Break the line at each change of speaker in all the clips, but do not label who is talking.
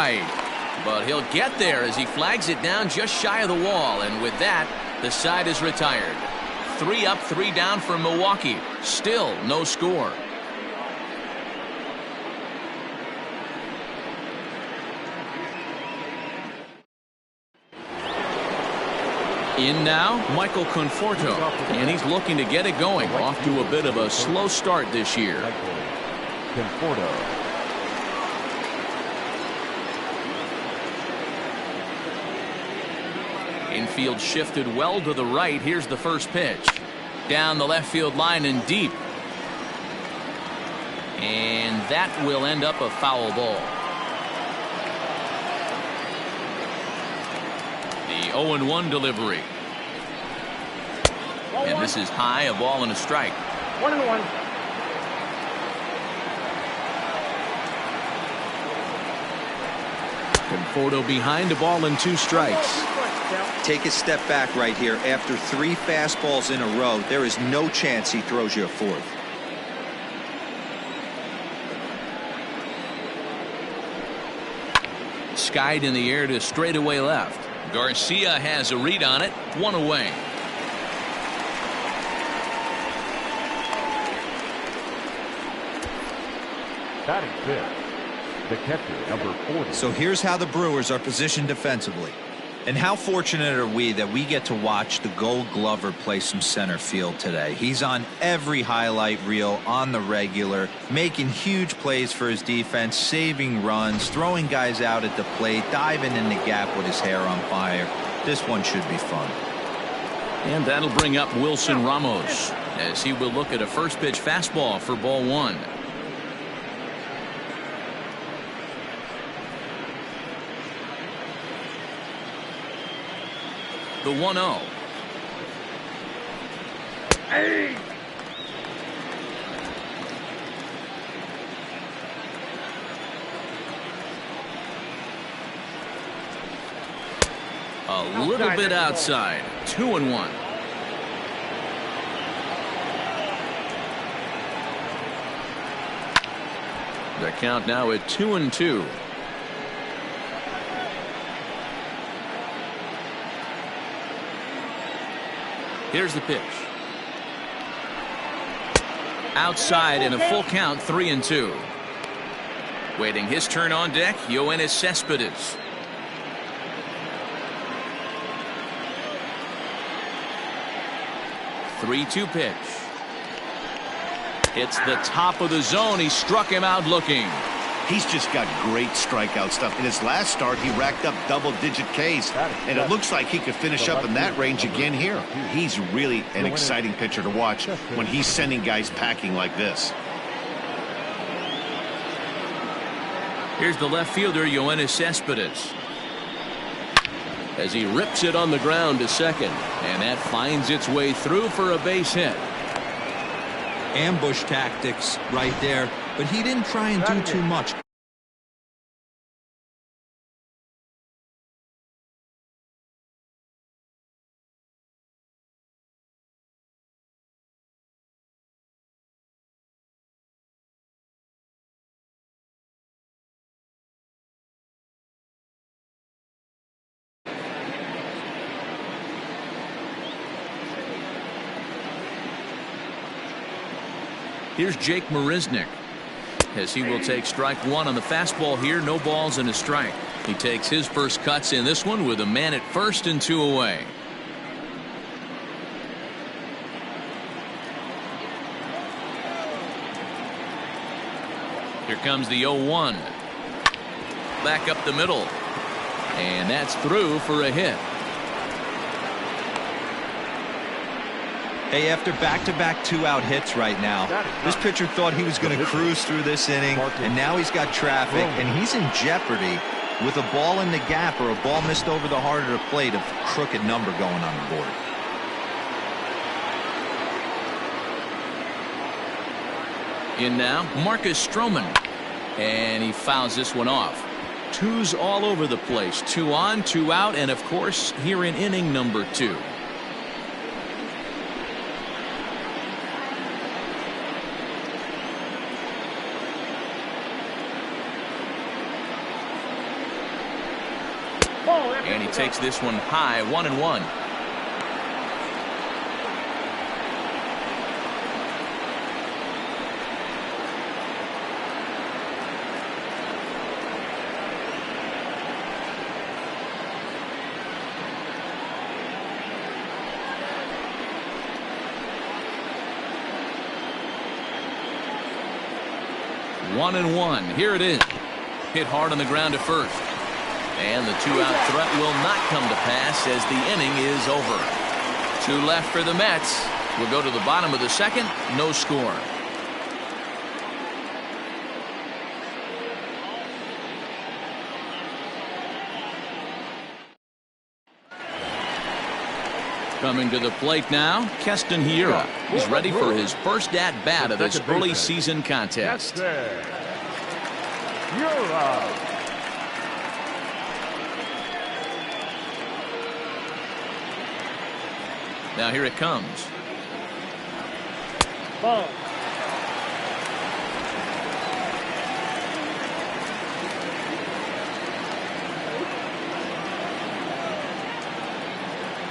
right. But he'll get there as he flags it down just shy of the wall. And with that, the side is retired. 3 up, 3 down for Milwaukee. Still no score. In now, Michael Conforto, and he's looking to get it going. Off to a bit of a slow start this year.
Conforto.
Infield shifted well to the right. Here's the first pitch. Down the left field line and deep. And that will end up a foul ball. The 0-1 delivery. And this is high, a ball and a strike.
1-1.
Conforto behind, a ball and 2 strikes.
Take a step back right here. After 3 fastballs in a row, there is no chance he throws you a 4th.
Skied in the air to straightaway left. Garcia has a read on it. 1 away.
Batting 5th, the catcher, number 40.
So here's how the Brewers are positioned defensively. And how fortunate are we that we get to watch the Gold Glover play some center field today. He's on every highlight reel on the regular, making huge plays for his defense, saving runs, throwing guys out at the plate, diving in the gap with his hair on fire. This one should be fun.
And that'll bring up Wilson Ramos as he will look at a first pitch fastball for ball 1. The 1-0.
Hey!
A little bit outside. 2-1. The count now at 2-2. Here's the pitch. Outside in a full count, 3-2. Waiting his turn on deck, Yoenis Cespedes. Three-two pitch. It's the top of the zone. He struck him out looking.
He's just got great strikeout stuff. In his last start, he racked up double-digit Ks, and it looks like he could finish up in that range again here. He's really an exciting pitcher to watch when he's sending guys packing like this.
Here's the left fielder, Yoenis Cespedes, as he rips it on the ground to second, and that finds its way through for a base hit.
Ambush tactics right there, but he didn't try and do too much.
Here's Jake Marisnick as he will take strike 1 on the fastball here. No balls and a strike. He takes his first cuts in this one with a man at first and 2 away. Here comes the 0-1. Back up the middle. And that's through for a hit.
Hey, after back-to-back 2-out hits right now, this pitcher thought he was going to cruise through this inning, and now he's got traffic, and he's in jeopardy with a ball in the gap or a ball missed over the heart of the plate, a crooked number going on the board.
In now, Marcus Stroman, and he fouls this one off. 2's all over the place. 2 on, 2 out, and of course here in inning number 2. And he takes this one high, 1-1. One and one. Here it is. Hit hard on the ground to first. And the two-out threat will not come to pass as the inning is over. Two left for the Mets. We'll go to the bottom of the second. No score. Coming to the plate now, Keston Hiura is ready for his first at-bat of this early season contest. Now here it comes.
Ball.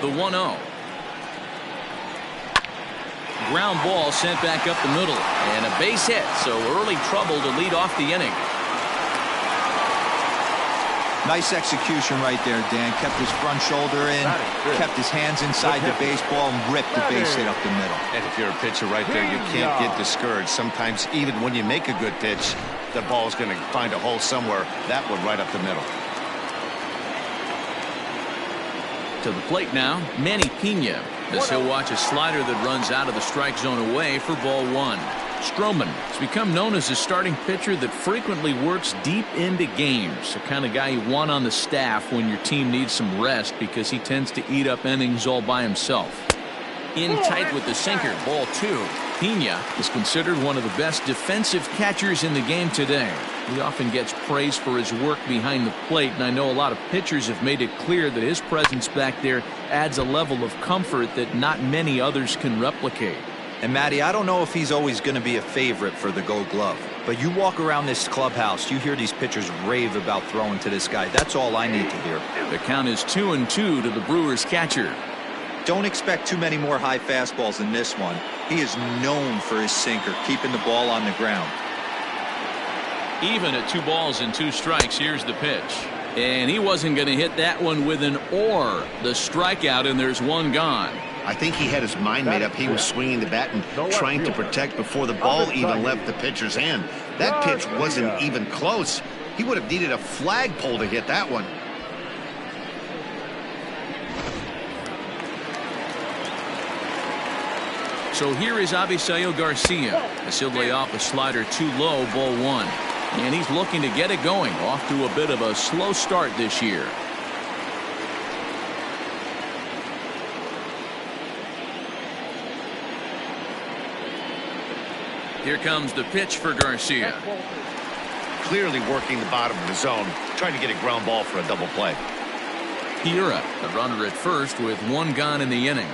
The 1-0. Ground ball sent back up the middle, and a base hit, so early trouble to lead off the inning.
Nice execution right there, Dan. Kept his front shoulder in, kept his hands inside the baseball, and ripped the base hit up the middle.
And if you're a pitcher right there, you can't get discouraged. Sometimes even when you make a good pitch, the ball's going to find a hole somewhere. That one right up the middle.
To the plate now, Manny Pena, as he'll watch a slider that runs out of the strike zone away for ball one. Stroman has become known as a starting pitcher that frequently works deep into games, the kind of guy you want on the staff when your team needs some rest because he tends to eat up innings all by himself. In tight with the sinker, ball two. Pena is considered one of the best defensive catchers in the game today. He often gets praised for his work behind the plate, and I know a lot of pitchers have made it clear that his presence back there adds a level of comfort that not many others can replicate.
And Matty, I don't know if he's always going to be a favorite for the Gold Glove, but you walk around this clubhouse, you hear these pitchers rave about throwing to this guy. That's all I need to hear.
The count is 2-2 to the Brewers catcher.
Don't expect too many more high fastballs than this one. He is known for his sinker, keeping the ball on the ground.
Even at 2 balls and 2 strikes, here's the pitch. And he wasn't going to hit that one with an or. The strikeout, and there's one gone.
I think he had his mind made up. He was swinging the bat and trying to protect before the ball even left the pitcher's hand. That pitch wasn't even close. He would have needed a flagpole to hit that one.
So here is Avisail Garcia as he'll lay off a slider too low, ball one. And he's looking to get it going, off to a bit of a slow start this year. Here comes the pitch for Garcia.
Clearly working the bottom of the zone, trying to get a ground ball for a double play.
Hiura, the runner at first with 1 gone in the inning.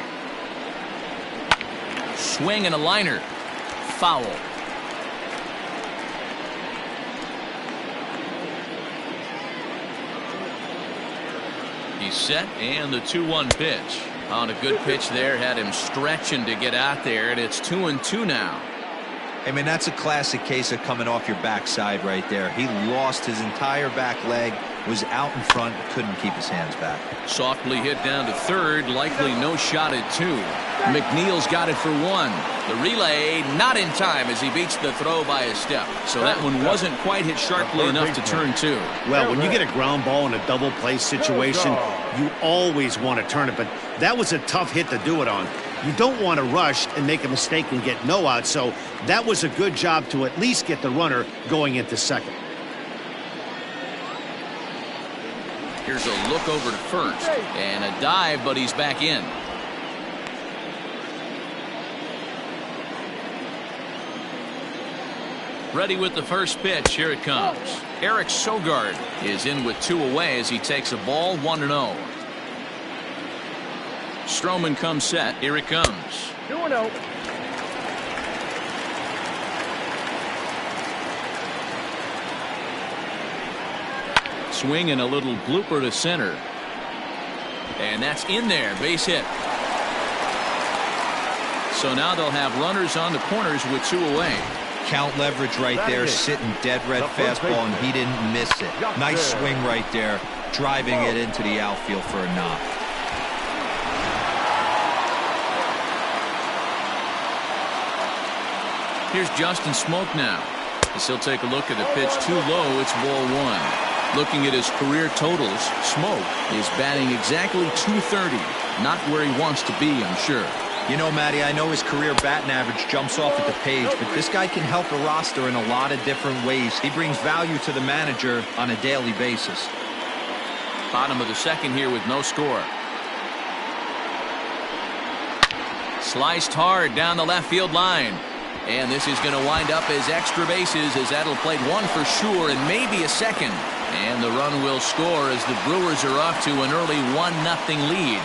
Swing and a liner. Foul. He's set, and the 2-1 pitch. On a good pitch there, had him stretching to get out there, and it's 2-2 now.
I mean, that's a classic case of coming off your backside right there. He lost his entire back leg, was out in front, couldn't keep his hands back.
Softly hit down to third, likely no shot at 2. McNeil's got it for 1. The relay not in time as he beats the throw by a step. So that one wasn't quite hit sharply enough to turn 2.
Well, when you get a ground ball in a double play situation, you always want to turn it, but that was a tough hit to do it on. You don't want to rush and make a mistake and get no out, so that was a good job to at least get the runner going into second.
Here's a look over to first, and a dive, but he's back in. Ready with the first pitch. Here it comes. Eric Sogard is in with 2 away as he takes a ball, 1-0. Stroman comes set. Here it comes.
2-0.
swing and a little blooper to center. And that's in there. Base hit. So now they'll have runners on the corners with 2 away.
Count leverage right there, sitting dead red fastball, and he didn't miss it. Nice swing right there, driving it into the outfield for a knock.
Here's Justin Smoke now. As he'll take a look at the pitch too low. It's ball 1. Looking at his career totals, Smoke is batting exactly .230. Not where he wants to be, I'm sure.
You know, Matty, I know his career batting average jumps off at the page, but this guy can help a roster in a lot of different ways. He brings value to the manager on a daily basis.
Bottom of the second here with no score. Sliced hard down the left field line. And this is going to wind up as extra bases, as that'll play 1 for sure and maybe a second. And the run will score as the Brewers are off to an early 1-0 lead.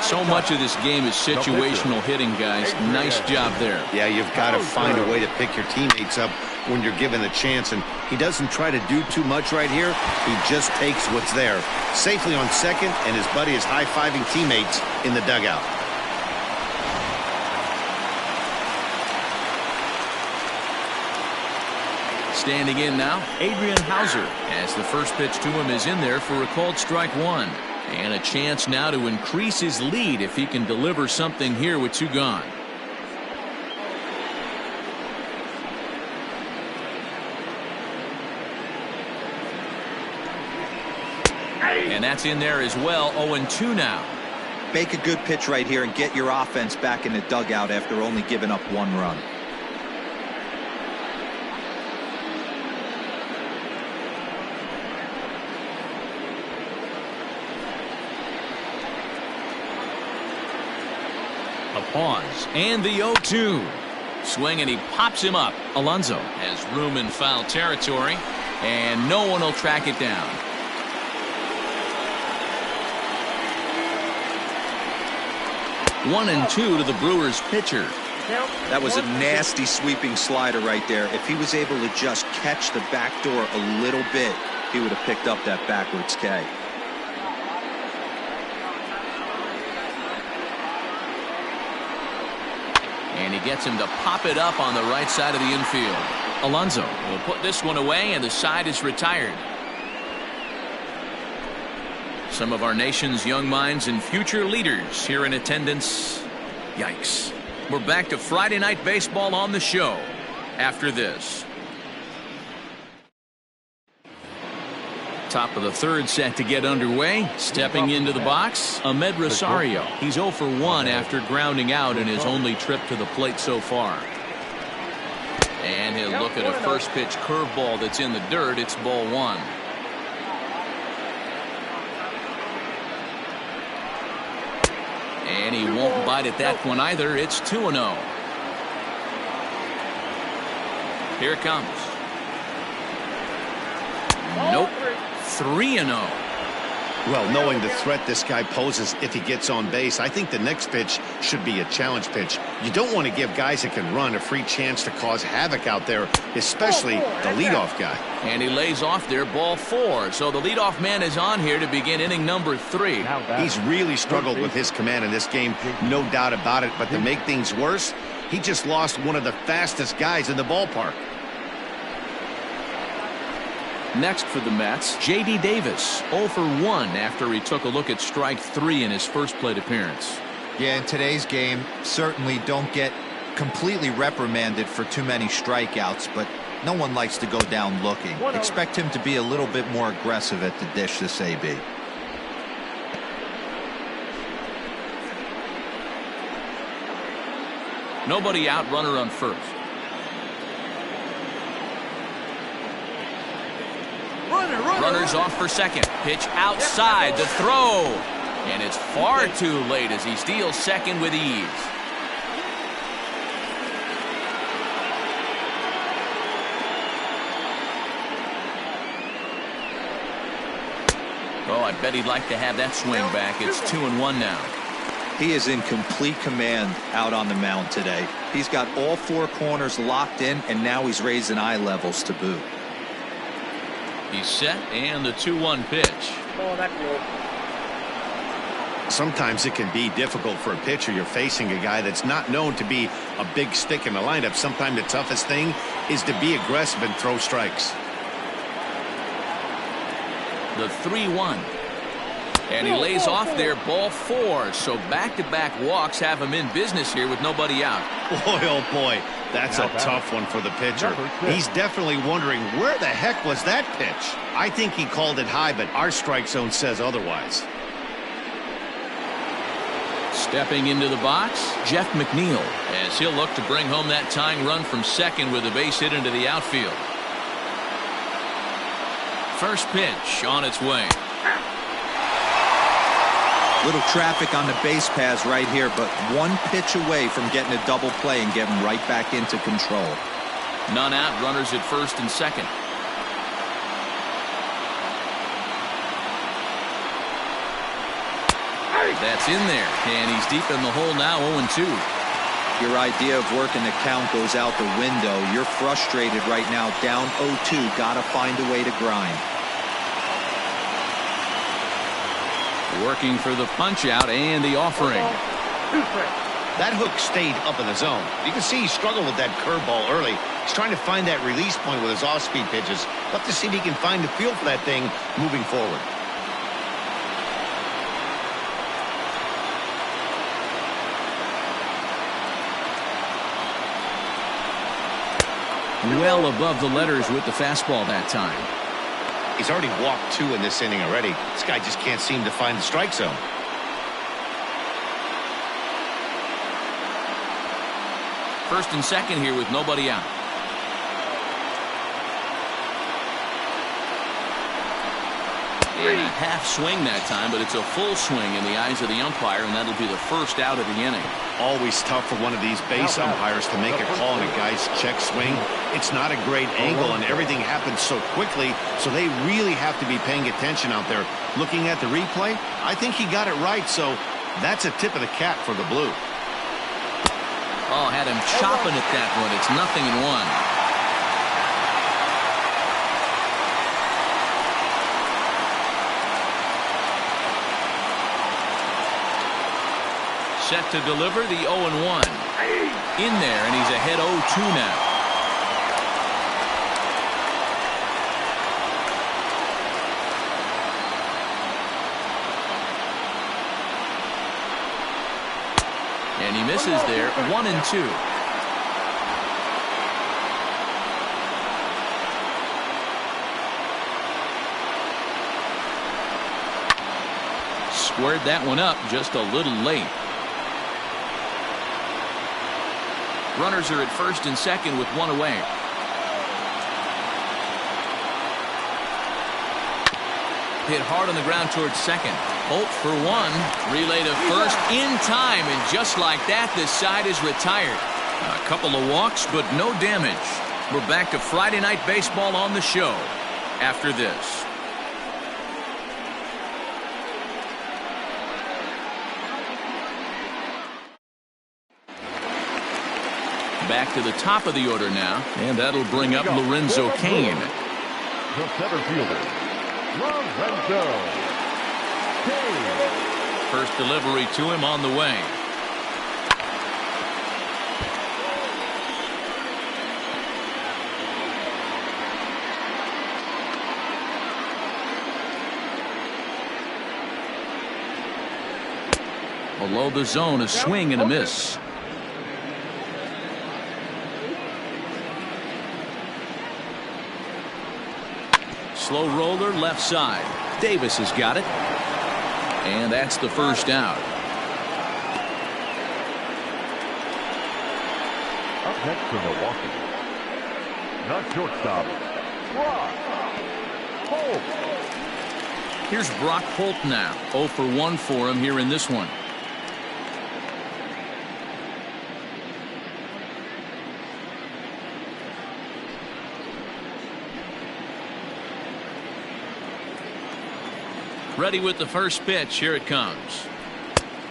So much of this game is situational hitting, guys. Nice job there.
Yeah, you've got to find a way to pick your teammates up when you're given the chance, and he doesn't try to do too much right here. He just takes what's there. Safely on second, and his buddy is high-fiving teammates in the dugout.
Standing in now, Adrian Hauser, as the first pitch to him is in there for a called strike 1. And a chance now to increase his lead if he can deliver something here with 2 gone. And that's in there as well. 0-2 now.
Make a good pitch right here and get your offense back in the dugout after only giving up 1 run.
A pause and the 0-2. Swing and he pops him up. Alonso has room in foul territory, and no one will track it down. One and 2 to the Brewers pitcher.
That was a nasty sweeping slider right there. If he was able to just catch the back door a little bit, he would have picked up that backwards K.
And he gets him to pop it up on the right side of the infield. Alonso will put this one away, and the side is retired. Some of our nation's young minds and future leaders here in attendance. Yikes. We're back to Friday Night Baseball on the show after this. Top of the third set to get underway. Stepping into the box, Ahmed Rosario. He's 0 for 1 after grounding out in his only trip to the plate so far. And he'll look at a first pitch curveball that's in the dirt. It's ball 1. And he won't bite at that one either. It's 2-0. Here it comes. Nope. 3-0.
Well, knowing the threat this guy poses if he gets on base, I think the next pitch should be a challenge pitch. You don't want to give guys that can run a free chance to cause havoc out there, especially the leadoff guy.
And he lays off there, ball 4. So the leadoff man is on here to begin inning number 3.
He's really struggled with his command in this game, no doubt about it. But to make things worse, he just lost one of the fastest guys in the ballpark.
Next for the Mets, J.D. Davis, 0 for 1 after he took a look at strike 3 in his first plate appearance.
Yeah, in today's game, certainly don't get completely reprimanded for too many strikeouts, but no one likes to go down looking. Expect him to be a little bit more aggressive at the dish this AB.
Nobody out, runner on first. Runners off for second. Pitch outside. The throw. And it's far too late as he steals second with ease. Oh, I bet he'd like to have that swing back. It's 2-1 now.
He is in complete command out on the mound today. He's got all 4 corners locked in, and now he's raising eye levels to boot.
He's set, and the 2-1 pitch.
Oh, that goal.
Sometimes it can be difficult for a pitcher. You're facing a guy that's not known to be a big stick in the lineup. Sometimes the toughest thing is to be aggressive and throw strikes.
The 3-1. And he lays off there, ball 4. So back-to-back walks have him in business here with nobody out.
Boy, oh boy, that's a tough one for the pitcher. He's definitely wondering, where the heck was that pitch? I think he called it high, but our strike zone says otherwise.
Stepping into the box, Jeff McNeil, as he'll look to bring home that tying run from second with a base hit into the outfield. First pitch on its way.
Little traffic on the base paths right here, but one pitch away from getting a double play and getting right back into control.
None out, runners at first and second. That's in there, and he's deep in the hole now, 0-2.
Your idea of working the count goes out the window. You're frustrated right now, down 0-2. Got to find a way to grind.
Working for the punch out and the offering.
That hook stayed up in the zone. You can see he struggled with that curveball early. He's trying to find that release point with his off-speed pitches. Love to see if he can find the feel for that thing moving forward.
Well above the letters with the fastball that time.
He's already walked 2 in this inning already. This guy just can't seem to find the strike zone.
First and second here with nobody out. And a half swing that time, but it's a full swing in the eyes of the umpire, and that'll be the first out of the inning.
Always tough for one of these base umpires to make a call on a guy's check swing. It's not a great angle, and everything happens so quickly, so they really have to be paying attention out there. Looking at the replay, I think he got it right, so that's a tip of the cap for the Blue.
Oh, had him chopping at that one. It's 0-1. Set to deliver the 0-1. In there, and he's ahead 0-2 now. And he misses there, 1-2. Squared that one up just a little late. Runners are at first and second with 1 away. Hit hard on the ground towards second. Holt for 1. Relay to first in time, and just like that, this side is retired. A couple of walks, but no damage. We're back to Friday Night Baseball on the show after this. Back to the top of the order now, and that'll bring up Lorenzo Cain.
The center fielder, Lorenzo Cain.
First delivery to him on the way. Below the zone, a swing and a miss. Slow roller left side. Davis has got it. And that's the first out.
Up next for Milwaukee. Not shortstop, Brock Holt.
Here's Brock Holt now. 0 for 1 for him here in this one. Ready with the first pitch. Here it comes.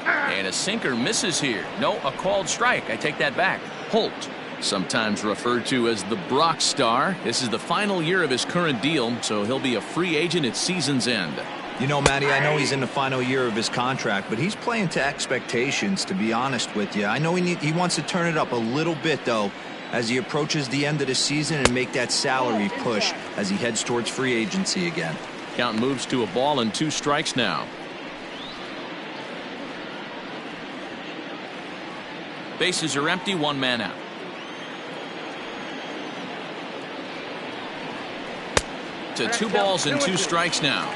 And a sinker misses here. No, a called strike. I take that back. Holt Sometimes referred to as the Brock Star. This is the final year of his current deal, so he'll be a free agent at season's end.
You know, Matty, I know he's in the final year of his contract, but he's playing to expectations, to be honest with you. I know he wants to turn it up a little bit, though, as he approaches the end of the season and make that salary push as he heads towards free agency again.
Count moves to a ball and 2 strikes now. Bases are empty, 1 man out. To 2 balls and 2 strikes now.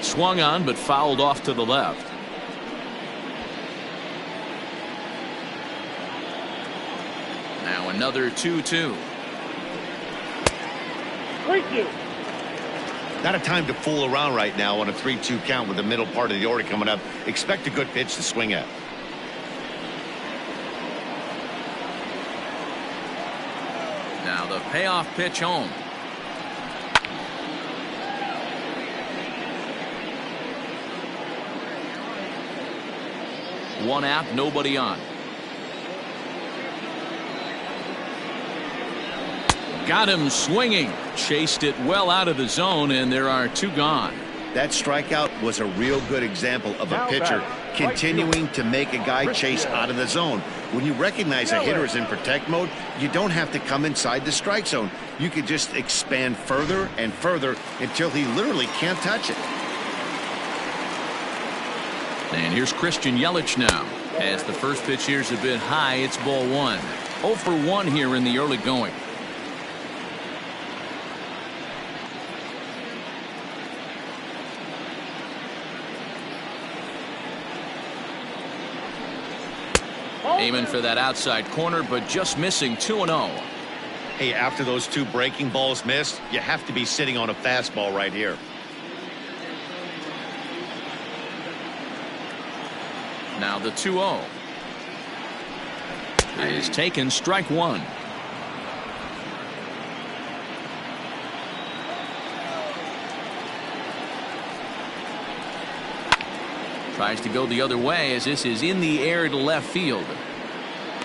Swung on but fouled off to the left. Now another 2-2.
Not a time to fool around right now on a 3-2 count with the middle part of the order coming up. Expect a good pitch to swing at.
Now the payoff pitch home. One out, nobody on. Got him swinging. Chased it well out of the zone, and there are 2 gone.
That strikeout was a real good example of a pitcher continuing to make a guy chase out of the zone. When you recognize a hitter is in protect mode, you don't have to come inside the strike zone. You can just expand further and further until he literally can't touch it.
And here's Christian Yelich now. As the first pitch here's a bit high, it's ball 1. 0 for 1 here in the early going. Aiming for that outside corner, but just missing. 2-0.
Hey, after those 2 breaking balls missed, you have to be sitting on a fastball right here.
Now the 2-0 is taken. Strike 1. Tries to go the other way as this is in the air to left field.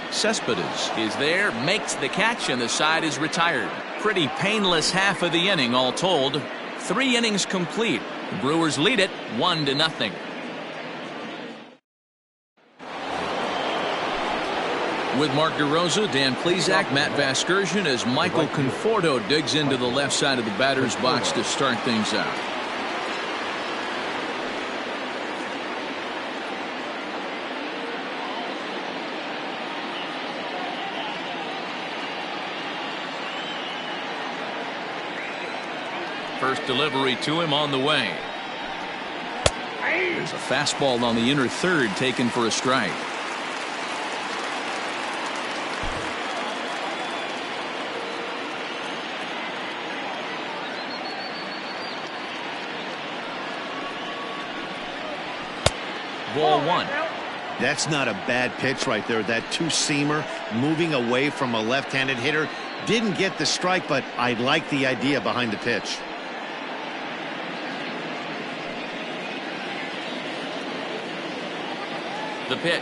Cespedes is there, makes the catch, and the side is retired. Pretty painless half of the inning all told. 3 innings complete. The Brewers lead it 1-0. With Mark DeRosa, Dan Plesac, Matt Vasgersian as Michael Conforto digs into the left side of the batter's box to start things out. First delivery to him on the way. There's a fastball on the inner third taken for a strike. Ball 1.
That's not a bad pitch right there. That 2-seamer moving away from a left-handed hitter. Didn't get the strike, but I like the idea behind the pitch.
The pitch.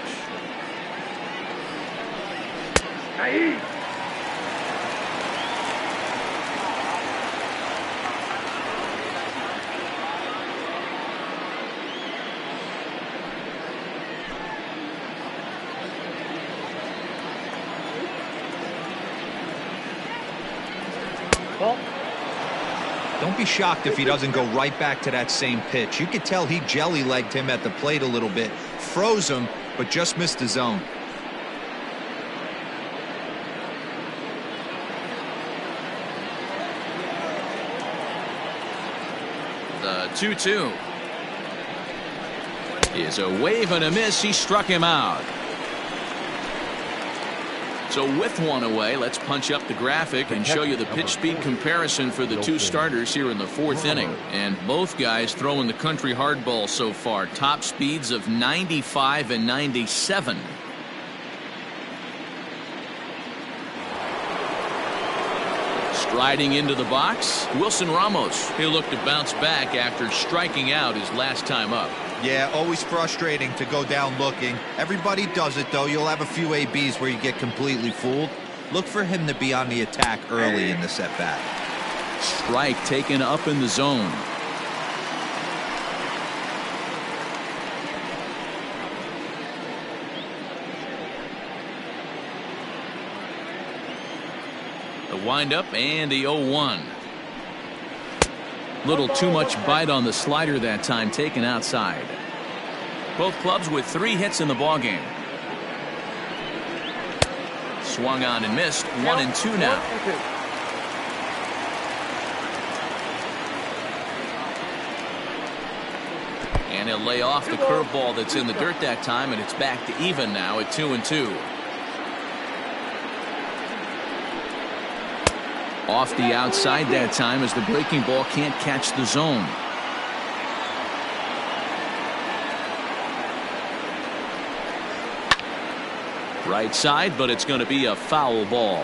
Don't be shocked if he doesn't go right back to that same pitch. You could tell he jelly-legged him at the plate a little bit. Froze him, but just missed the zone.
The 2-2 is a wave and a miss. He struck him out. So with one away, let's punch up the graphic and show you the pitch speed comparison for the 2 starters here in the 4th inning. And both guys throwing the country hardball so far. Top speeds of 95 and 97. Riding into the box, Wilson Ramos. He'll look to bounce back after striking out his last time up.
Yeah, always frustrating to go down looking. Everybody does it, though. You'll have a few ABs where you get completely fooled. Look for him to be on the attack early in the at-bat.
Strike taken up in the zone. The windup and the 0-1. Little too much bite on the slider that time, taken outside. Both clubs with 3 hits in the ballgame. Swung on and missed. 1-2 now. And he'll lay off the curveball that's in the dirt that time, and it's back to even now at 2-2. Off the outside that time as the breaking ball can't catch the zone. Right side, but it's going to be a foul ball.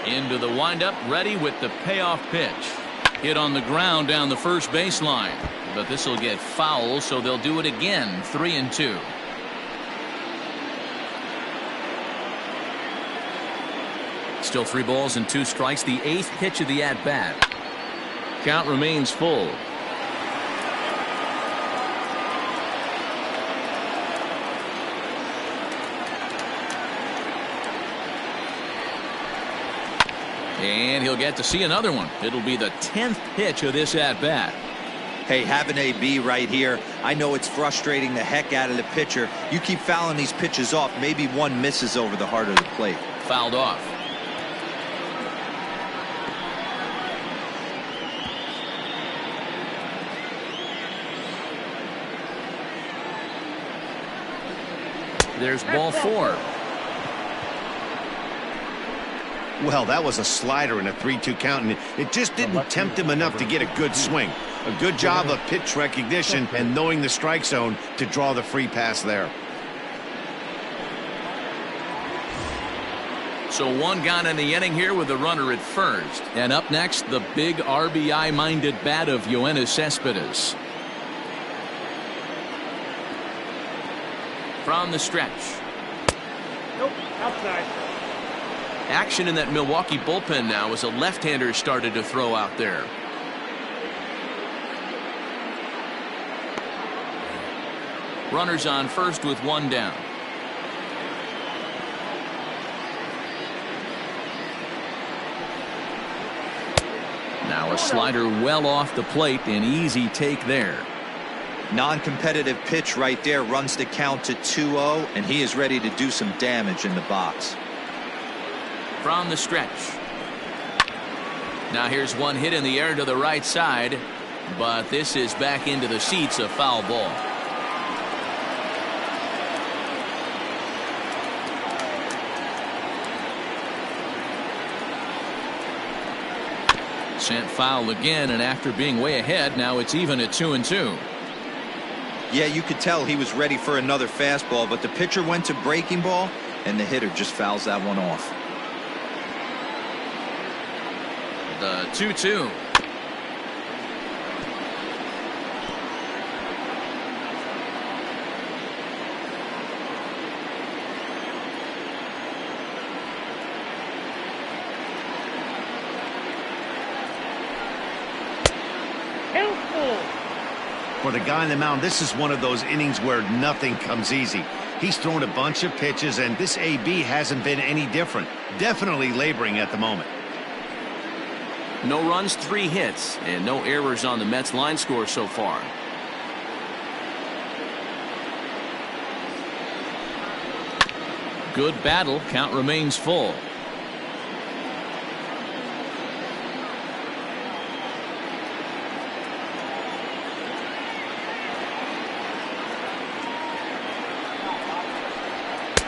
Into the windup, ready with the payoff pitch. Hit on the ground down the first baseline, but this will get foul, so they'll do it again. 3-2. Still 3 balls and 2 strikes. The 8th pitch of the at-bat. Count remains full. And he'll get to see another one. It'll be the 10th pitch of this at-bat.
Hey, have an AB right here. I know it's frustrating the heck out of the pitcher. You keep fouling these pitches off, maybe one misses over the heart of the plate.
Fouled off. There's ball 4.
Well, that was a slider in a 3-2 count, and it just didn't tempt him enough to get a good swing. A good job of pitch recognition and knowing the strike zone to draw the free pass there.
So 1 gone in the inning here with the runner at first. And up next, the big RBI-minded bat of Yoenis Cespedes. From the stretch.
Nope, outside.
Action in that Milwaukee bullpen now as a left-hander started to throw out there. Runners on first with 1 down. Now a slider well off the plate, an easy take there.
Non-competitive pitch right there, runs the count to 2-0, and he is ready to do some damage in the box.
From the stretch. Now here's one hit in the air to the right side, but this is back into the seats, a foul ball. Sent foul again, and after being way ahead, now it's even at 2-2.
Yeah, you could tell he was ready for another fastball, but the pitcher went to breaking ball, and the hitter just fouls that one off. The 2-2.
For the guy on the mound, this is one of those innings where nothing comes easy. He's thrown a bunch of pitches, and this AB hasn't been any different. Definitely laboring at the moment.
No runs, 3 hits, and no errors on the Mets line score so far. Good battle. Count remains full.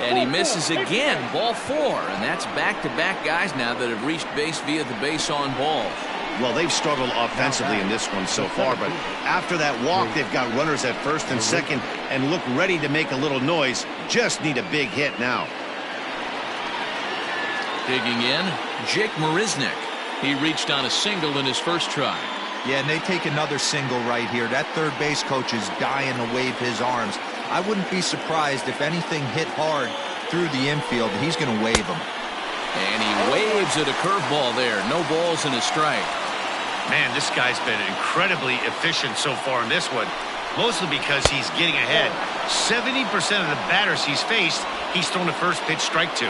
And he misses again. Ball 4. And that's back-to-back guys now that have reached base via the base on ball.
Well, they've struggled offensively in this one so far, but after that walk, they've got runners at first and second and look ready to make a little noise. Just need a big hit now.
Digging in, Jake Marisnick. He reached on a single in his first try.
Yeah, and they take another single right here. That third base coach is dying to wave his arms. I wouldn't be surprised if anything hit hard through the infield. He's going to wave them.
And he waves at a curveball there. No balls and a strike.
Man, this guy's been incredibly efficient so far in this one, mostly because he's getting ahead. 70% of the batters he's faced, he's thrown a first pitch strike to.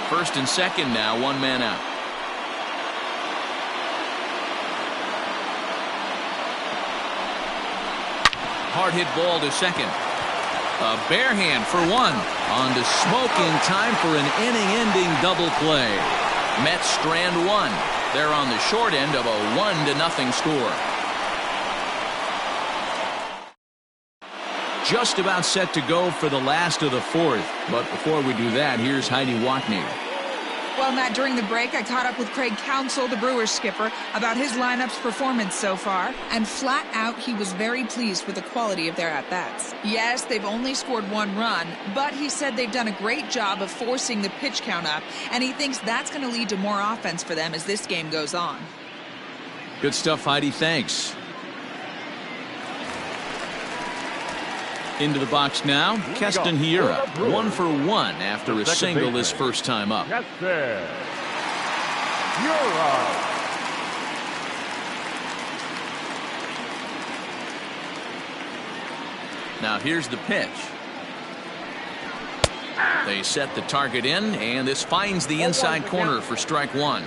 First and second now, one man out. Hard hit ball to second. A bare hand for one. On to Smoke in time for an inning-ending double play. Mets strand one. They're on the short end of a 1-0 score. Just about set to go for the last of the fourth. But before we do that, here's Heidi Watney.
Well, Matt, during the break, I caught up with Craig Counsell, the Brewers skipper, about his lineup's performance so far. And flat out, he was very pleased with the quality of their at-bats. Yes, they've only scored one run, but he said they've done a great job of forcing the pitch count up, and he thinks that's going to lead to more offense for them as this game goes on.
Good stuff, Heidi. Thanks. Into the box now, Keston Hiura, 1 for 1 after a single his first time up.
Hiura.
Now here's the pitch. They set the target in, and this finds the inside corner for strike one.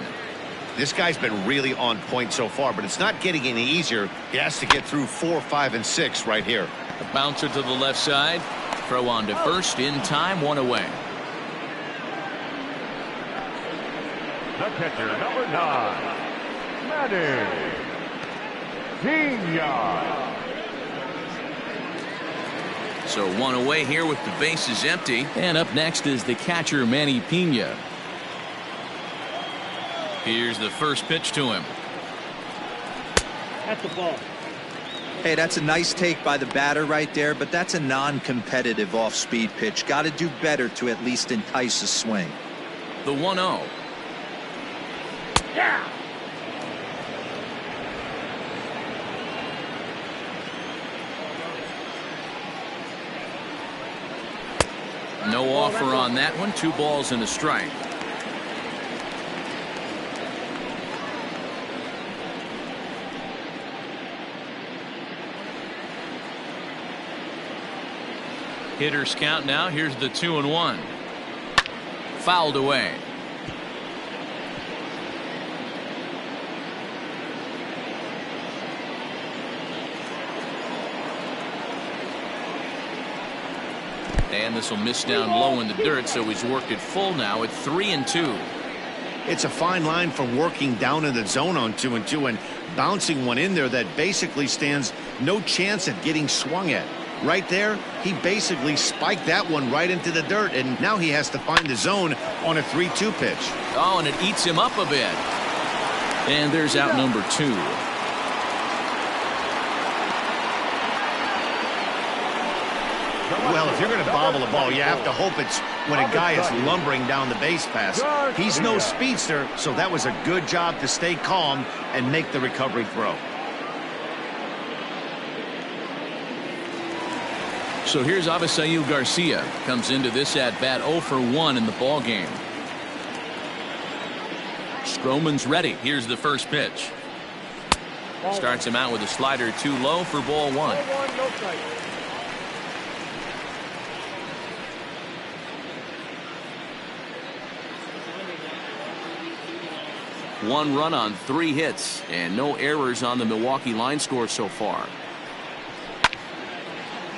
This guy's been really on point so far, but it's not getting any easier. He has to get through 4, 5, and 6 right here.
A bouncer to the left side. Throw on to first in time, one away.
The catcher, number 9, Manny Pena.
So one away here with the bases empty. And up next is the catcher, Manny Pena. Here's the first pitch to him.
That's the ball.
Hey, that's a nice take by the batter right there, but that's a non-competitive off-speed pitch. Got to do better to at least entice a swing.
The 1-0.
Yeah.
No offer on that one. 2 balls and a strike. Hitters count now. Here's the 2-1. Fouled away. And this will miss down low in the dirt, so he's worked it full now at 3-2.
It's a fine line for working down in the zone on 2-2 and bouncing one in there that basically stands no chance at getting swung at. Right there, he basically spiked that one right into the dirt, and now he has to find the zone on a 3-2 pitch.
Oh, and it eats him up a bit. And there's out number 2.
Well, if you're going to bobble a ball, you have to hope it's when a guy is lumbering down the base pass. He's no speedster, so that was a good job to stay calm and make the recovery throw.
So here's Avisail Garcia. Comes into this at-bat 0 for 1 in the ball game. Stroman's ready. Here's the first pitch. Starts him out with a slider too low for ball 1. One run on 3 hits and no errors on the Milwaukee line score so far.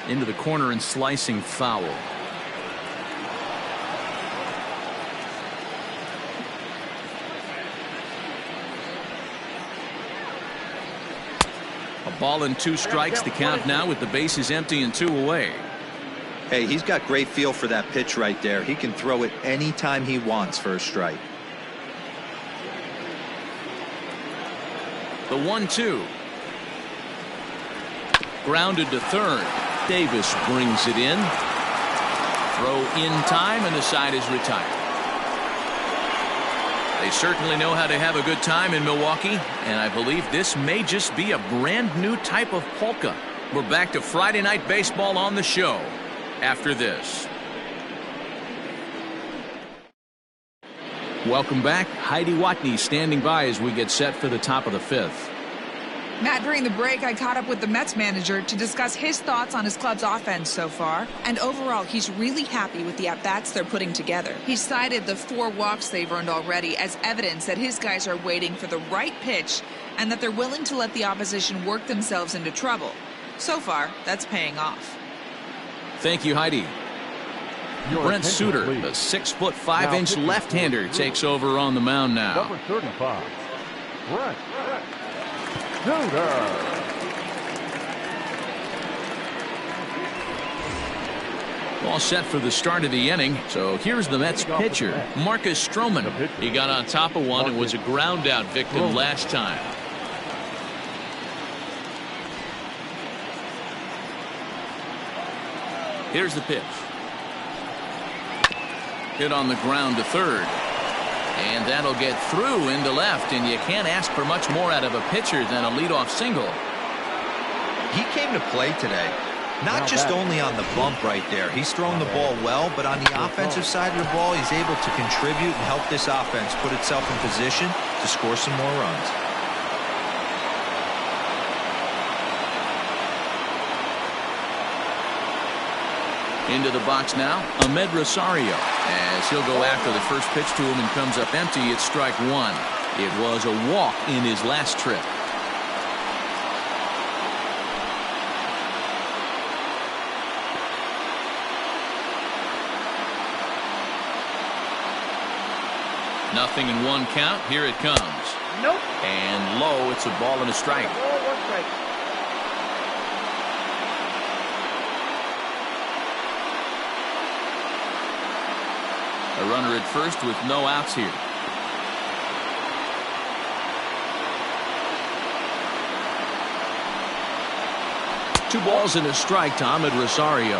Into the corner and slicing foul. A ball and 2 strikes. The count now with the bases empty and 2 away.
Hey, he's got great feel for that pitch right there. He can throw it anytime he wants for a strike.
The 1-2. Grounded to third. Davis brings it in. Throw in time, and the side is retired. They certainly know how to have a good time in Milwaukee, and I believe this may just be a brand new type of polka. We're back to Friday Night Baseball on the show after this. Welcome back. Heidi Watney standing by as we get set for the top of the fifth.
Matt, during the break, I caught up with the Mets manager to discuss his thoughts on his club's offense so far. And overall, he's really happy with the at-bats they're putting together. He cited the 4 walks they've earned already as evidence that his guys are waiting for the right pitch and that they're willing to let the opposition work themselves into trouble. So far, that's paying off.
Thank you, Heidi. Brent Suter, the 6'5" left-hander, takes over on the mound now.
Number 35, Brent Suter.
All set for the start of the inning. So here's the Mets pitcher, Marcus Stroman. He got on top of one and was a ground-out victim last time. Here's the pitch. Hit on the ground to third. And that'll get through into left, and you can't ask for much more out of a pitcher than a leadoff single.
He came to play today. Not just only on the bump right there. He's throwing the ball well, but on the offensive side of the ball, he's able to contribute and help this offense put itself in position to score some more runs.
Into the box now, Ahmed Rosario, as he'll go after the first pitch to him and comes up empty. It's strike one. It was a walk in his last trip. Nothing in one count. Here it comes.
Nope.
And low. It's a ball and a strike.
Oh, 1 strike.
A runner at first with no outs here. Two balls and a strike to Ahmed Rosario.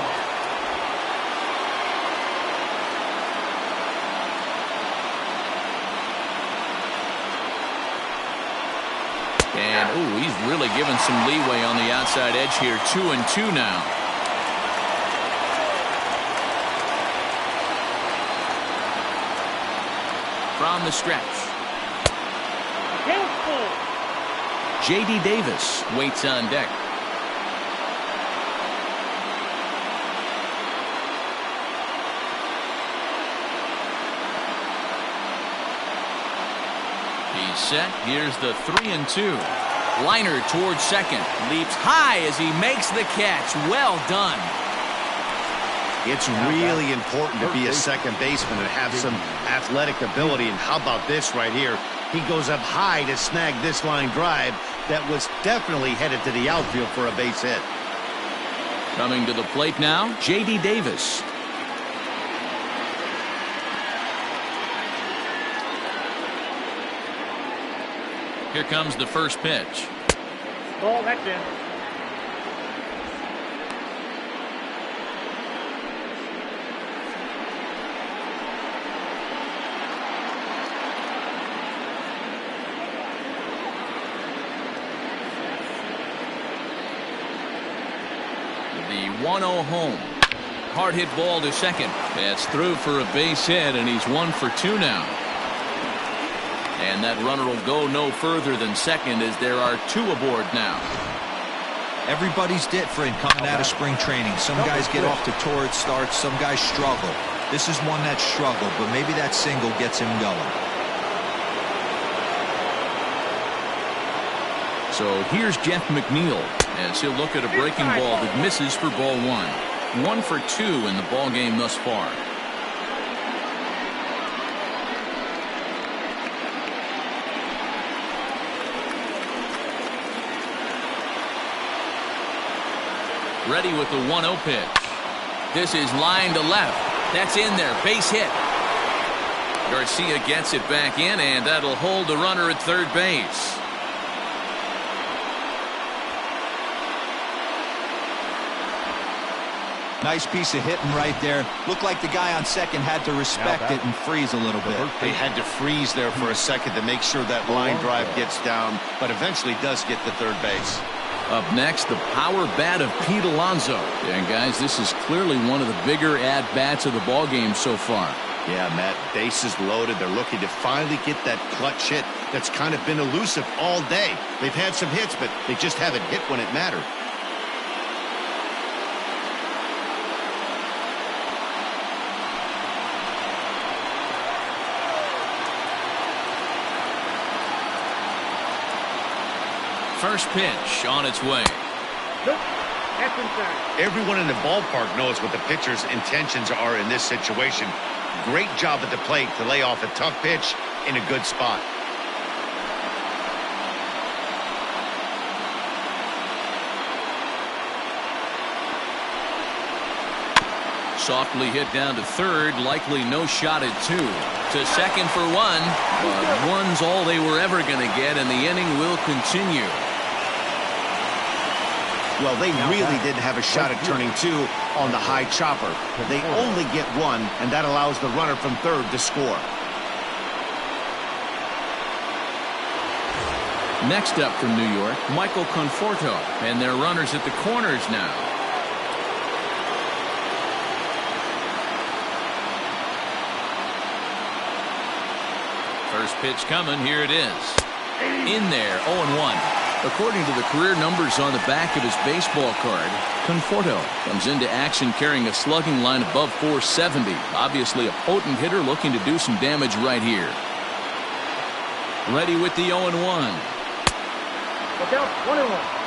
And, ooh, he's really given some leeway on the outside edge here. 2-2 now. From the stretch. J.D. Davis waits on deck. He's set. Here's the 3-2. Liner towards second. Leaps high as he makes the catch. Well done.
It's really important to be a second baseman and have some athletic ability. And how about this right here? He goes up high to snag this line drive that was definitely headed to the outfield for a base hit.
Coming to the plate now, J.D. Davis. Here comes the first pitch.
Ball, that's in.
The 1-0 home. Hard hit ball to second. That's through for a base hit, and he's 1 for 2 now. And that runner will go no further than second as there are 2 aboard now.
Everybody's different coming out of spring training. Some guys get off to torrid starts. Some guys struggle. This is one that struggled, but maybe that single gets him going.
So here's Jeff McNeil as he'll look at a breaking ball that misses for ball 1. 1 for 2 in the ball game thus far. Ready with the 1-0 pitch. This is line to left. That's in there. Base hit. Garcia gets it back in, and that'll hold the runner at third base.
Nice piece of hitting right there. Looked like the guy on second had to respect it and freeze a little bit.
They had to freeze there for a second to make sure that line drive gets down, but eventually does get to third base.
Up next, the power bat of Pete Alonso. And guys, this is clearly one of the bigger at-bats of the ballgame so far.
Yeah, Matt, bases loaded. They're looking to finally get that clutch hit that's kind of been elusive all day. They've had some hits, but they just haven't hit when it mattered.
First pitch on its way.
Nope. That's inside.
Everyone in the ballpark knows what the pitcher's intentions are in this situation. Great job at the plate to lay off a tough pitch in a good spot.
Softly hit down to third, likely no shot at two. To second for one, but one's all they were ever going to get, and the inning will continue.
Well, they really didn't have a shot at turning two on the high chopper. They only get one, and that allows the runner from third to score.
Next up from New York, Michael Conforto, and their runners at the corners now. First pitch coming, here it is. In there, 0-1. According to the career numbers on the back of his baseball card, Conforto comes into action carrying a slugging line above 470. Obviously a potent hitter looking to do some damage right here. Ready with the 0-1.
Look out, 1-1.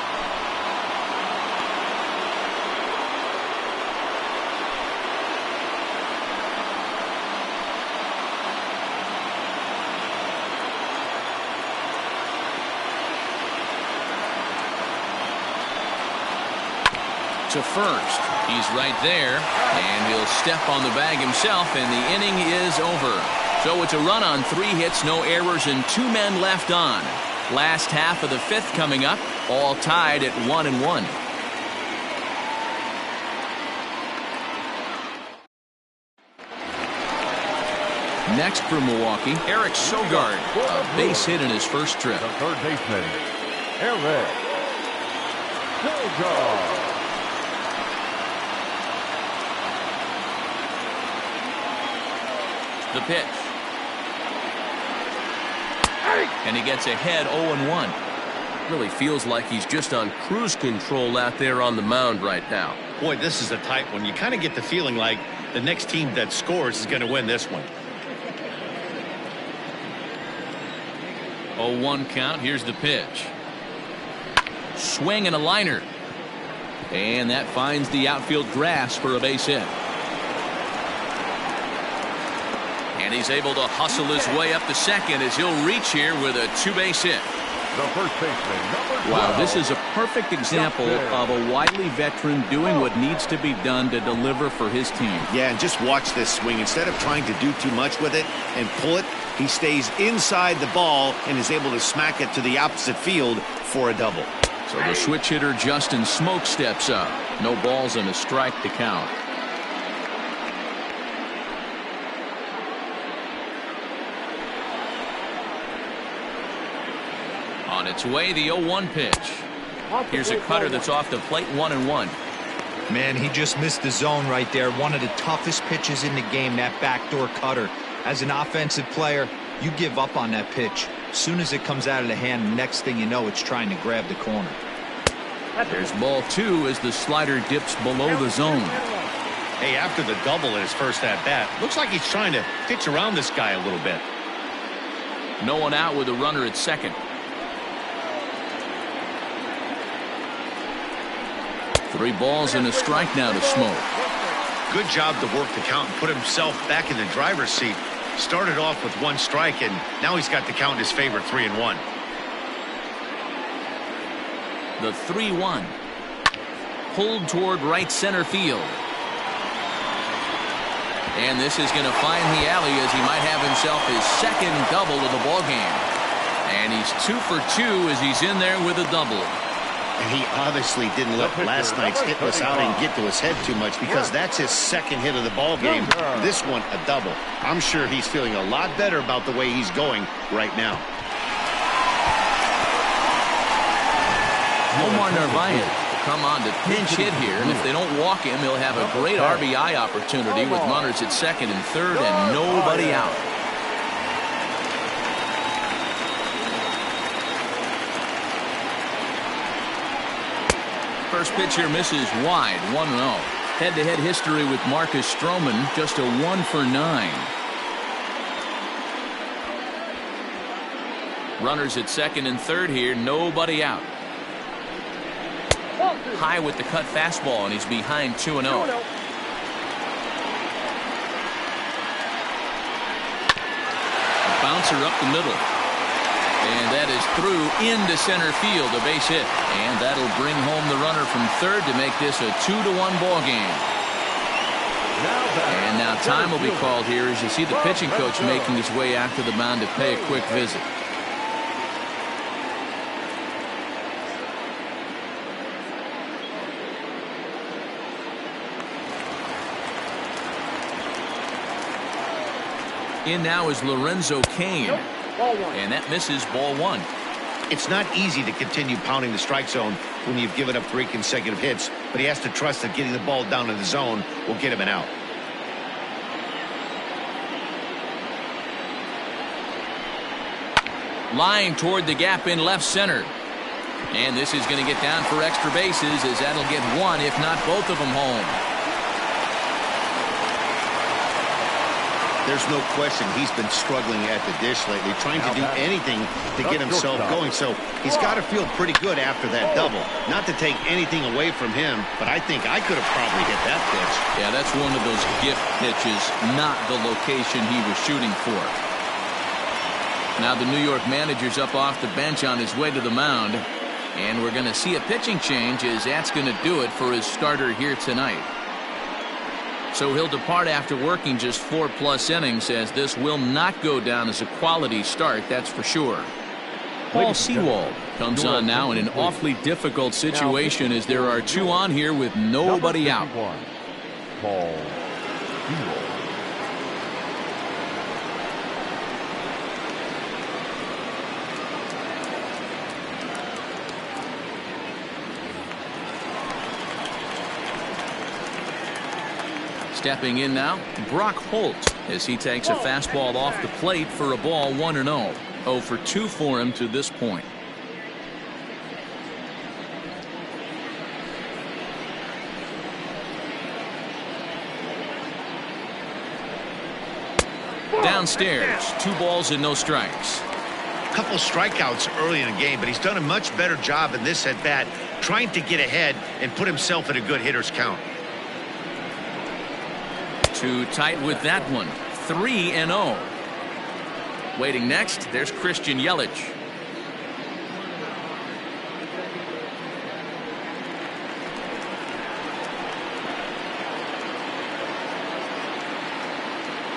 To first. He's right there, and he'll step on the bag himself, and the inning is over. So it's a run on 3 hits, no errors, and 2 men left on. Last half of the 5th coming up, all tied at 1-1. Next for Milwaukee, Eric Sogard, a base hit in his first trip.
The third baseman, Eric Sogard.
The pitch. And he gets ahead 0-1. Really feels like he's just on cruise control out there on the mound right now.
Boy, this is a tight one. You kind of get the feeling like the next team that scores is going to win this one.
0-1 count. Here's the pitch. Swing and a liner. And that finds the outfield grass for a base hit. And he's able to hustle his way up to second as he'll reach here with a 2-base hit.
The first baseman, number 12.
Wow, this is a perfect example of a wily veteran doing what needs to be done to deliver for his team.
Yeah, and just watch this swing. Instead of trying to do too much with it and pull it, he stays inside the ball and is able to smack it to the opposite field for a double.
So the switch hitter Justin Smoke steps up. No balls and a strike to count. On its way, the 0-1 pitch. Here's a cutter that's off the plate, 1-1.
Man, he just missed the zone right there. One of the toughest pitches in the game, that backdoor cutter. As an offensive player, you give up on that pitch. As soon as it comes out of the hand, the next thing you know, it's trying to grab the corner.
There's ball 2 as the slider dips below the zone.
Hey, after the double in his first at-bat, looks like he's trying to pitch around this guy a little bit.
No one out with a runner at second. 3 balls and a strike now to Smoke.
Good job to work the count and put himself back in the driver's seat. Started off with 1 strike, and now he's got the count in his favor, 3-1.
The 3-1. Pulled toward right center field. And this is going to find the alley as he might have himself his second double of the ball game. And he's 2 for 2 as he's in there with a double.
And he obviously didn't let last night's hitless outing get to his head too much, because that's his second hit of the ball game. This one a double. I'm sure he's feeling a lot better about the way he's going right now.
Omar Narvaez will come on to pinch hit here, and if they don't walk him, he'll have a great RBI opportunity with runners at second and third and nobody out. First pitch here misses wide, 1-0. Head-to-head history with Marcus Stroman, just a 1 for 9. Runners at second and third here, nobody out. High with the cut fastball, and he's behind 2-0. A bouncer up the middle. And that is through into center field, a base hit. And that'll bring home the runner from third to make this a 2-1 ball game. And now time will be called here as you see the pitching coach making his way out to the mound to pay a quick visit. In now is Lorenzo Cain. And that misses ball 1.
It's not easy to continue pounding the strike zone when you've given up 3 consecutive hits, but he has to trust that getting the ball down in the zone will get him an out.
Line toward the gap in left center. And this is going to get down for extra bases as that'll get 1, if not both of them, home.
There's no question he's been struggling at the dish lately, trying to do anything to get himself going. So he's got to feel pretty good after that double. Not to take anything away from him, but I think I could have probably hit that pitch.
Yeah, that's one of those gift pitches, not the location he was shooting for. Now the New York manager's up off the bench on his way to the mound. And we're going to see a pitching change as that's going to do it for his starter here tonight. So he'll depart after working just 4+ innings, as this will not go down as a quality start, that's for sure. Paul Sewald comes on now in an awfully difficult situation as there are 2 on here with nobody out.
Paul Sewald.
Stepping in now, Brock Holt, as he takes a fastball off the plate for a ball 1-0. 0 for 2 for him to this point. Downstairs, 2 balls and no strikes.
Couple strikeouts early in the game, but he's done a much better job in this at bat, trying to get ahead and put himself in a good hitter's count.
Too tight with that one. 3-0. Waiting next, there's Christian Yelich.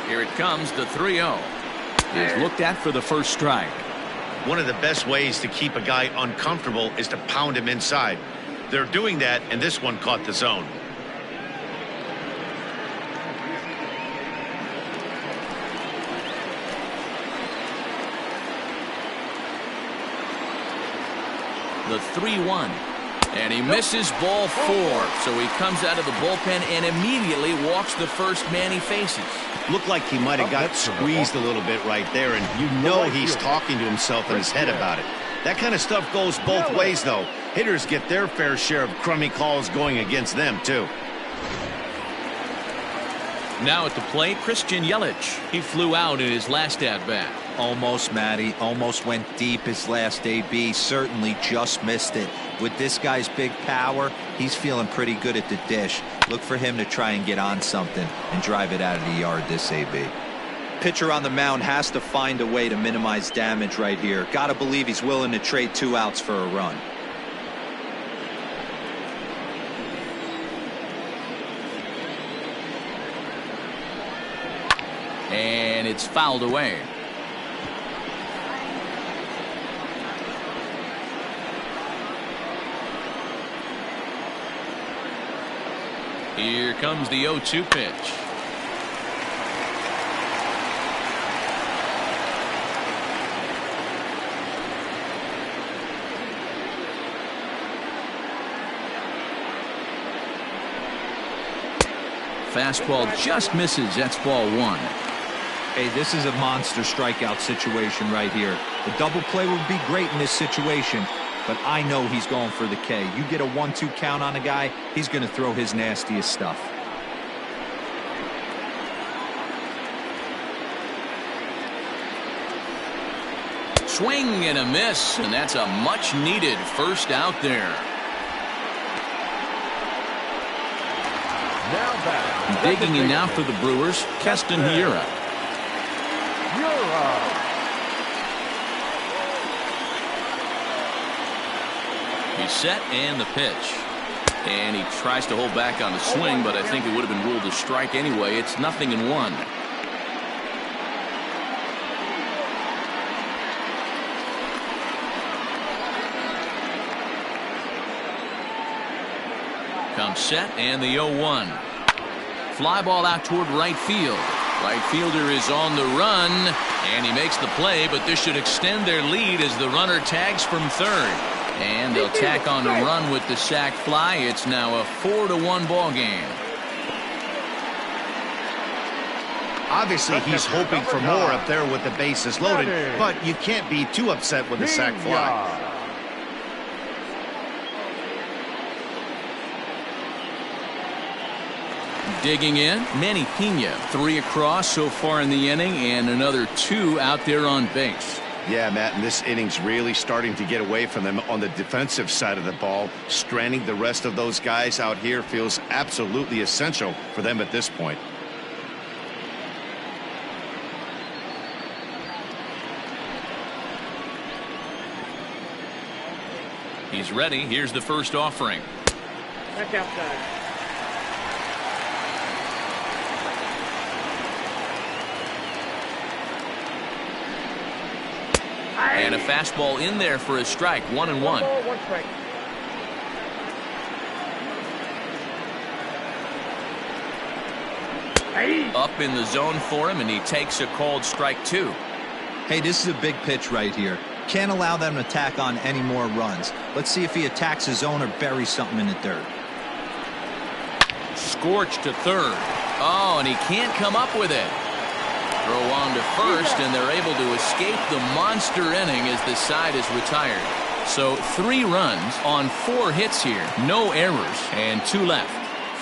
Here it comes, the 3-0. Is looked at for the first strike.
One of the best ways to keep a guy uncomfortable is to pound him inside. They're doing that, and this one caught the zone.
The 3-1. And he misses ball 4. So he comes out of the bullpen and immediately walks the first man he faces.
Looked like he might have got squeezed a little bit right there, and you know he's talking to himself in his head about it. That kind of stuff goes both ways, though. Hitters get their fair share of crummy calls going against them, too.
Now at the plate, Christian Yelich. He flew out in his last at-bat.
Almost, Matty. Almost went deep his last AB. Certainly just missed it. With this guy's big power, he's feeling pretty good at the dish. Look for him to try and get on something and drive it out of the yard this AB. Pitcher on the mound has to find a way to minimize damage right here. Gotta believe he's willing to trade 2 outs for a run.
And it's fouled away. Here comes the 0-2 pitch. Fastball just misses. That's ball one.
Hey, this is a monster strikeout situation right here. A double play would be great in this situation, but I know he's going for the K. You get a 1-2 count on a guy, he's going to throw his nastiest stuff.
Swing and a miss, and that's a much needed first out there.
Now back.
Digging in now for the Brewers, Keston Hiura. He's set and the pitch. And he tries to hold back on the swing, but I think it would have been ruled a strike anyway. It's 0-1. Comes set and the 0-1. Fly ball out toward right field. Right fielder is on the run, and he makes the play, but this should extend their lead as the runner tags from third. And they'll tack on a run with the sac fly. It's now a 4-1 ball game.
Obviously, he's hoping for more up there with the bases loaded, but you can't be too upset with the sac fly.
Digging in, Manny Pina, 3 across so far in the inning, and another 2 out there on base.
Yeah, Matt, and this inning's really starting to get away from them on the defensive side of the ball. Stranding the rest of those guys out here feels absolutely essential for them at this point.
He's ready. Here's the first offering.
Back outside.
And a fastball in there for a strike. 1-1.
One ball, 1 strike.
Up in the zone for him, and he takes a called strike 2.
Hey, this is a big pitch right here. Can't allow them to tack on any more runs. Let's see if he attacks his zone or buries something in the dirt.
Scorched to third. Oh, and he can't come up with it. Throw on to first, and they're able to escape the monster inning as the side is retired. So 3 runs on 4 hits here. No errors, and 2 left.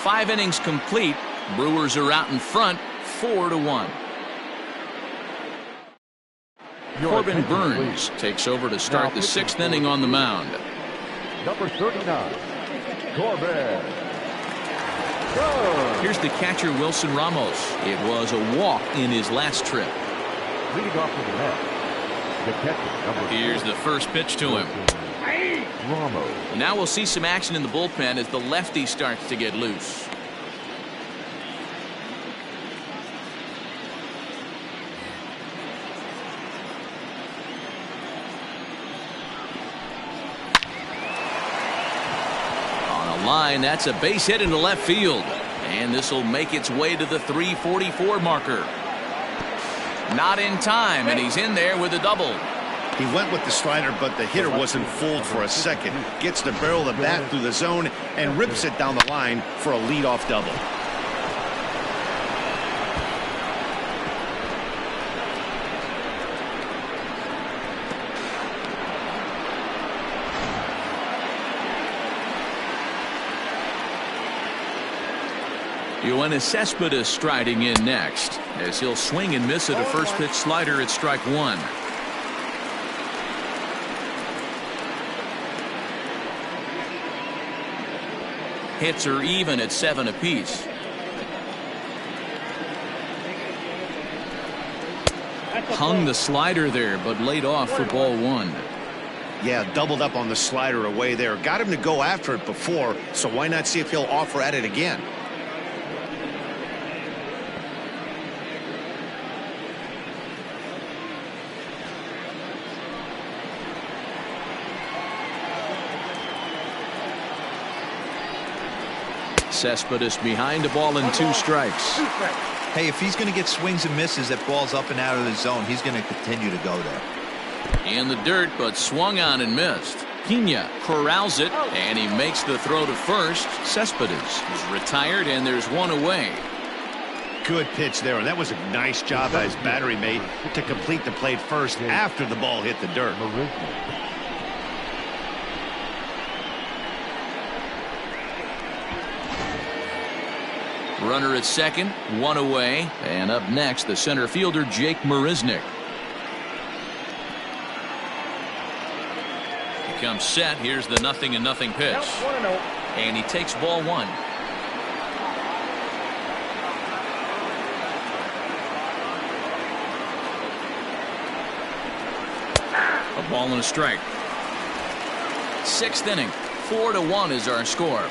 5 innings complete. Brewers are out in front, 4-1. Corbin Burns takes over to start the 6th inning on the mound.
Number 39, Corbin.
Here's the catcher, Wilson Ramos. It was a walk in his last trip.
Leading off to the left, the catcher, number
Here's the first pitch to him.
Ramos.
Now we'll see some action in the bullpen as the lefty starts to get loose. Line, that's a base hit into left field, and this will make its way to the 344 marker. Not in time, and he's in there with a double.
He went with the slider, but the hitter wasn't fooled for a second. Gets the barrel of the bat through the zone and rips it down the line for a leadoff double.
Yoenis Cespedes striding in next as he'll swing and miss at a first pitch slider at strike 1. Hits are even at 7 apiece. Hung the slider there, but laid off for ball 1.
Yeah, doubled up on the slider away there. Got him to go after it before, so why not see if he'll offer at it again?
Cespedes behind the ball and 2 strikes.
Hey, if he's going to get swings and misses at balls up and out of the zone, he's going to continue to go there.
In the dirt, but swung on and missed. Pena corrals it, and he makes the throw to first. Cespedes is retired, and there's 1 away.
Good pitch there, and that was a nice job by his battery mate to complete the play first after the ball hit the dirt.
Runner at second, 1 away, and up next the center fielder Jake Marisnick. He comes set. Here's the 0-0 pitch, and he takes ball 1. A ball and a strike. 6th inning, 4-1 is our score.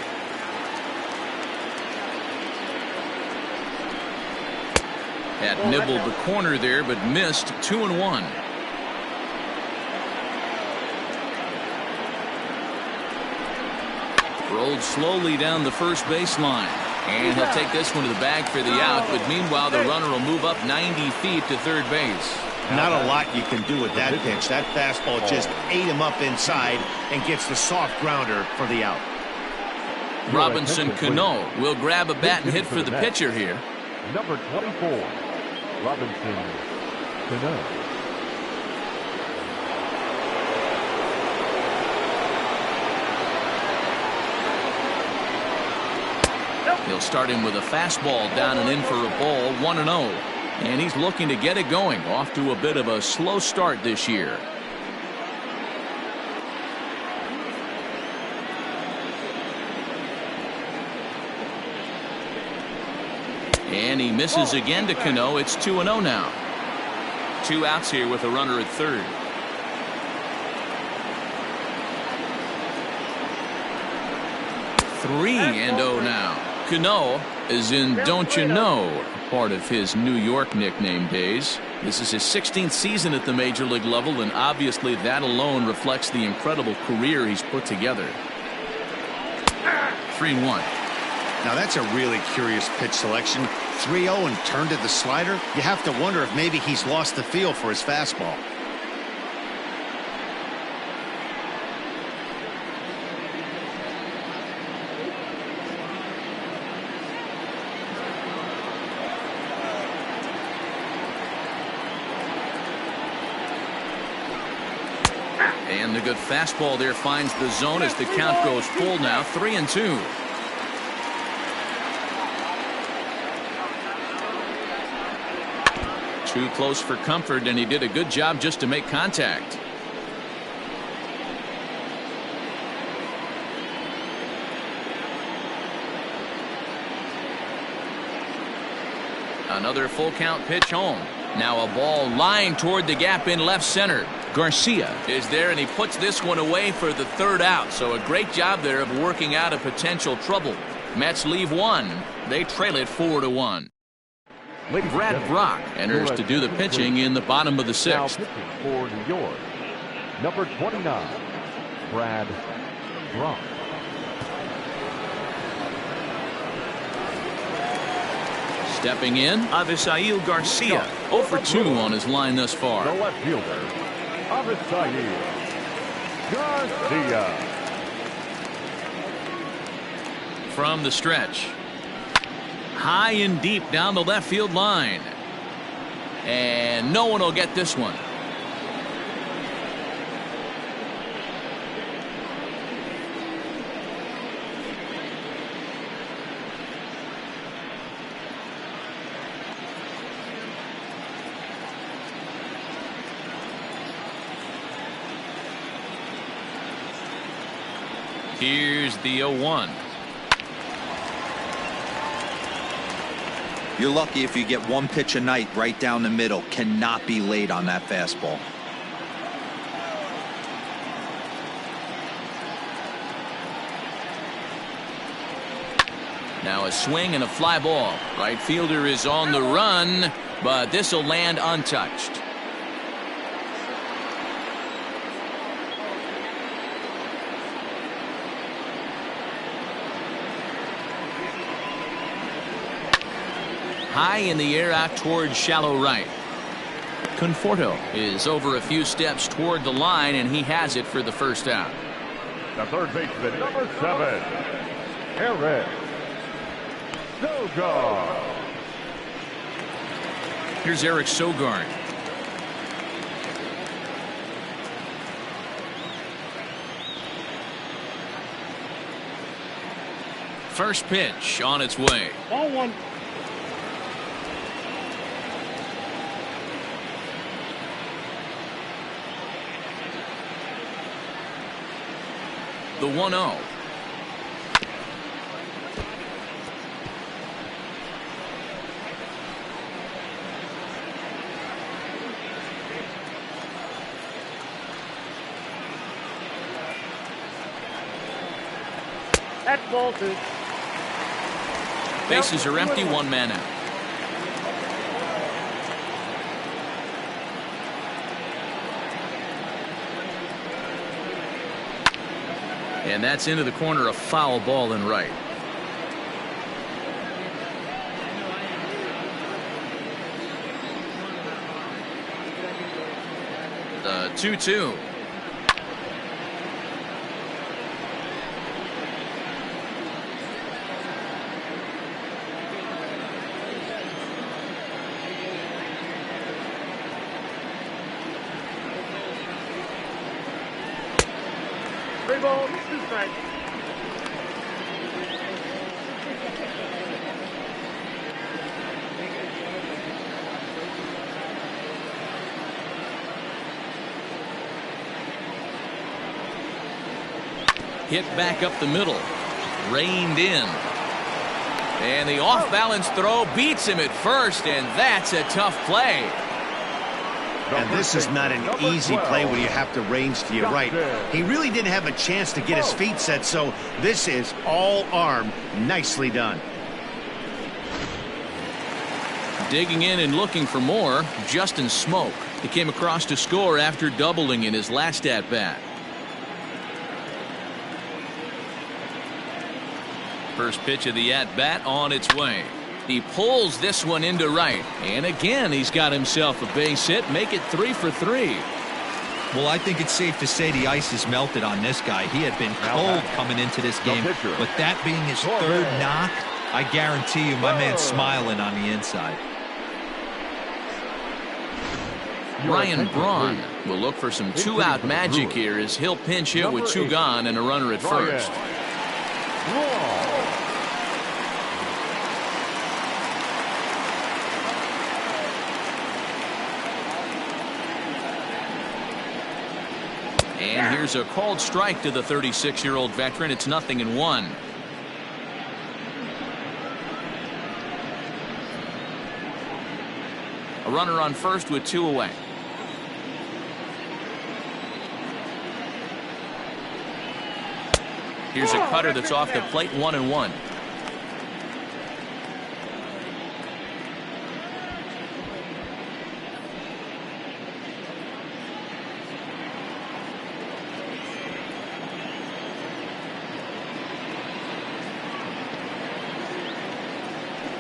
Had nibbled the corner there, but missed. 2-1. Rolled slowly down the first baseline, and he'll take this one to the bag for the out. But meanwhile, the runner will move up 90 feet to third base.
Not a lot you can do with that pitch. That fastball just ate him up inside and gets the soft grounder for the out.
Robinson Cano will grab a bat and hit for the pitcher here.
Number 24, Robinson Cano.
He'll start him with a fastball down and in for a ball. 1-0. And he's looking to get it going. Off to a bit of a slow start this year. And he misses again to Cano. It's 2-0 now. 2 outs here with a runner at third. Three and 0 now. Cano is in Don't You Know, part of his New York nickname days. This is his 16th season at the major league level, and obviously that alone reflects the incredible career he's put together. 3-1.
Now that's a really curious pitch selection. 3-0 and turned to the slider. You have to wonder if maybe he's lost the feel for his fastball.
And the good fastball there finds the zone as the count goes full now. 3-2. Too close for comfort, and he did a good job just to make contact. Another full count pitch home. Now a ball lying toward the gap in left center. Garcia is there, and he puts this one away for the third out. So a great job there of working out a potential trouble. Mets leave 1. They trail it 4-1. Brad Brock enters to do the pitching in the bottom of the 6th.
Now pitching for New York, number 29, Brad Brock.
Stepping in, Avisail Garcia. 0 for 2 on his line thus far.
The left fielder, Avisail Garcia.
From the stretch. High and deep down the left field line. And no one will get this one. Here's the 0-1.
You're lucky if you get 1 pitch a night right down the middle. Cannot be late on that fastball.
Now a swing and a fly ball. Right fielder is on the run, but this will land untouched. high in the air out towards shallow right. Conforto is over a few steps toward the line, and he has it for the first out.
The third baseman, number 7, Eric Sogard.
Here's Eric Sogard. First pitch on its way.
Ball 1.
The 1-0.
That's ball 2.
Bases are empty, 1 man out. And that's into the corner, a foul ball and right. The 2-2.
Three balls, 2 strikes.
Hit back up the middle. Reined in. And the off-balance throw beats him at first, and that's a tough play.
And this is not an easy play when you have to range to your right. He really didn't have a chance to get his feet set, so this is all arm. Nicely done.
Digging in and looking for more, Justin Smoke. He came across to score after doubling in his last at-bat. First pitch of the at-bat on its way. He pulls this one into right. And again, he's got himself a base hit. Make it 3 for 3.
Well, I think it's safe to say the ice has melted on this guy. He had been cold coming into this game. But that being his third knock, I guarantee you my man's smiling on the inside.
Ryan Braun will look for some 2-out magic here as he'll pinch hit with 2 gone and a runner at first. And here's a called strike to the 36-year-old veteran. It's 0-1. A runner on first with 2 away. Here's a cutter that's off the plate, 1-1.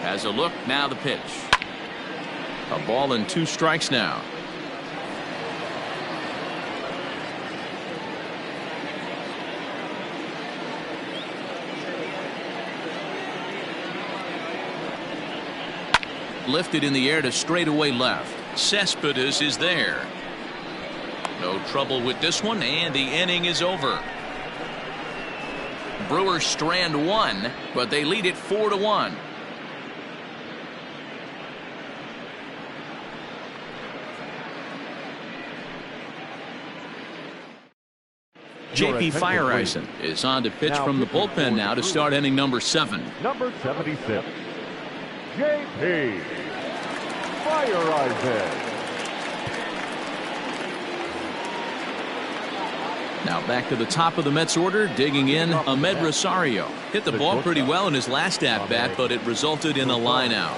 Has a look, now the pitch. A ball and 2 strikes now. Lifted in the air to straightaway left. Cespedes is there. No trouble with this one, and the inning is over. Brewers strand 1, but they lead it 4-1. J.P. Fireisen is on to pitch from the bullpen now to start inning number 7.
Number 76, J.P. Fireisen.
Now back to the top of the Mets order, digging in, Ahmed Rosario. Hit the ball pretty well in his last at-bat, but it resulted in a line out.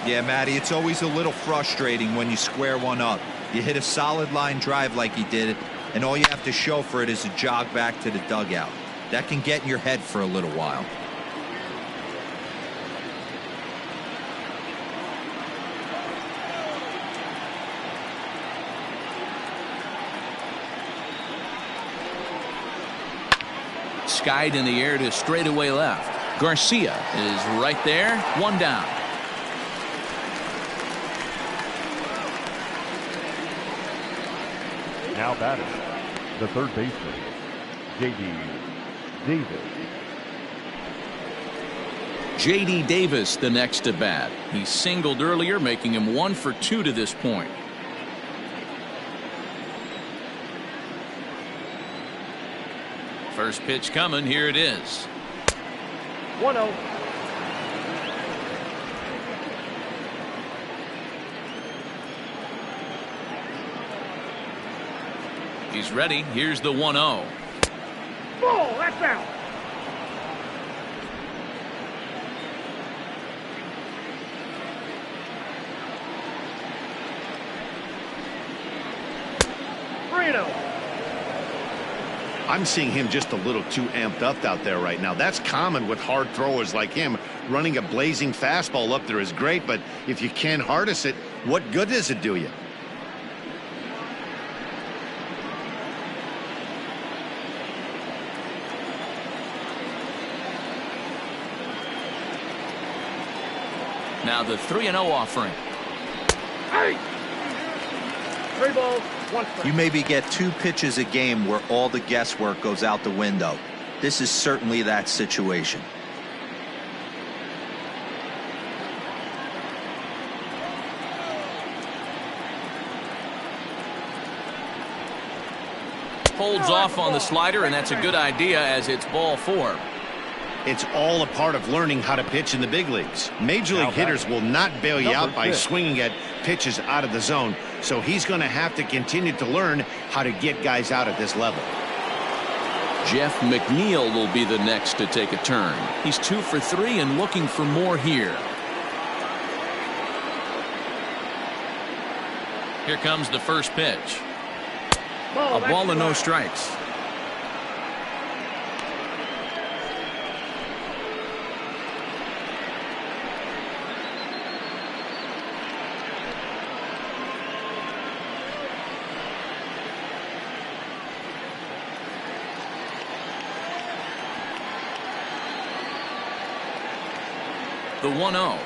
Yeah, Matty, it's always a little frustrating when you square one up. You hit a solid line drive like he did, and all you have to show for it is a jog back to the dugout. That can get in your head for a little while.
skied in the air to straightaway left. Garcia is right there. One down.
Now batting, the third baseman, J.D. Davis.
J.D. Davis, the next to bat. He singled earlier, making him 1 for 2 to this point. First pitch coming. Here it is.
1-0.
He's ready. Here's the 1-0.
Ball, that's out.
I'm seeing him just a little too amped up out there right now. That's common with hard throwers like him. Running a blazing fastball up there is great, but if you can't harness it, what good does it do you?
Now the 3-0 offering.
Hey! 3 balls, 1 strike.
You maybe get 2 pitches a game where all the guesswork goes out the window. This is certainly that situation.
Holds off on the slider, and that's a good idea as it's ball 4.
It's all a part of learning how to pitch in the big leagues. Major league hitters will not bail you out by swinging at pitches out of the zone, so he's going to have to continue to learn how to get guys out at this level.
Jeff McNeil will be the next to take a turn. He's 2 for 3 and looking for more here. Here comes the first pitch. A ball and no strikes. The 1-0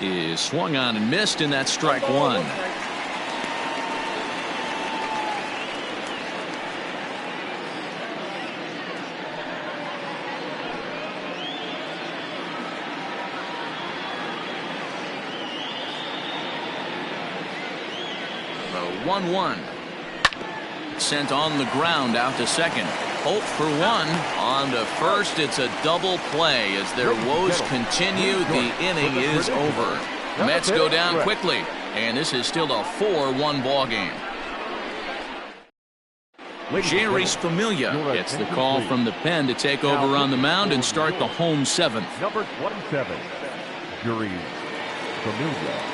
is swung on and missed, and that's strike 1. The 1-1 sent on the ground out to second. Hope for 1 on to first. It's a double play as their woes continue. The inning is over. Mets go down quickly, and this is still a 4-1 ball game. Jeurys Familia gets the call from the pen to take over on the mound and start the home 7th.
Number 27, Jeurys Familia.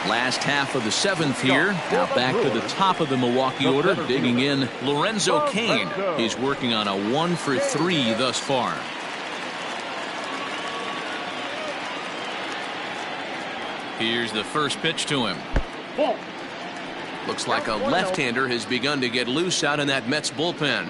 Last half of the 7th here. Now back to the top of the Milwaukee order. Digging in, Lorenzo Cain. He's working on a 1 for 3 thus far. Here's the first pitch to him. Looks like a left-hander has begun to get loose out in that Mets bullpen.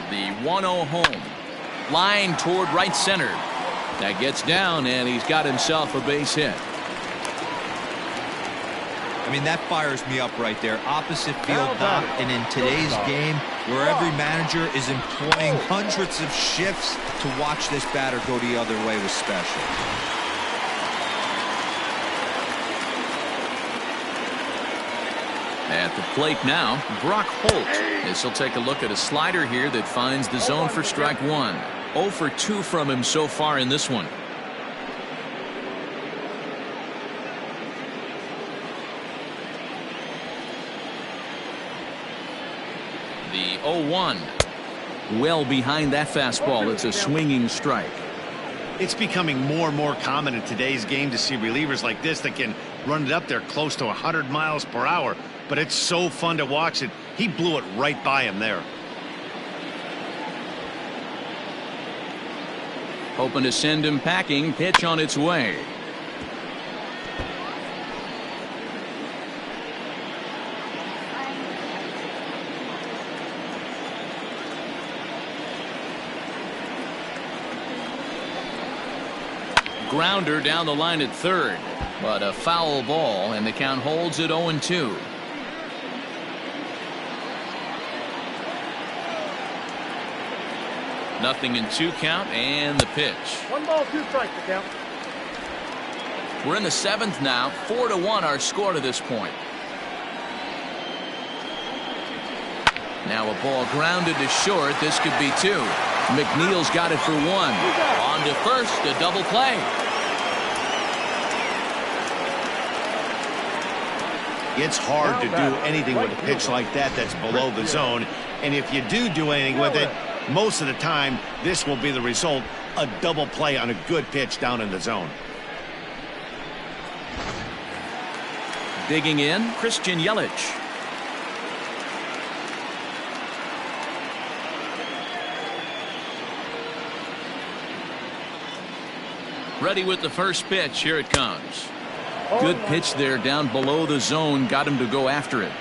The 1-0 home. Line toward right center. That gets down, and he's got himself a base hit.
I mean, that fires me up right there. Opposite field dot, and in today's game, where every manager is employing hundreds of shifts to watch this batter go the other way was special.
At the plate now, Brock Holt. This will take a look at a slider here that finds the zone for strike 1. 0 for 2 from him so far in this one. The 0-1. Well behind that fastball. It's a swinging strike.
It's becoming more and more common in today's game to see relievers like this that can run it up there close to 100 miles per hour. But it's so fun to watch it. He blew it right by him there.
Hoping to send him packing. Pitch on its way. Grounder down the line at third, but a foul ball, and the count holds at 0-2. Nothing in 2 count, and the pitch.
1 ball, 2 strikes to count.
We're in the 7th now. 4-1 our score to this point. Now a ball grounded to short. This could be 2. McNeil's got it for 1. On to first, a double play.
It's hard to do anything with a pitch like that that's below the zone. And if you do anything with it, most of the time, this will be the result. A double play on a good pitch down in the zone.
Digging in, Christian Yelich. Ready with the first pitch. Here it comes. Good pitch there down below the zone. Got him to go after it.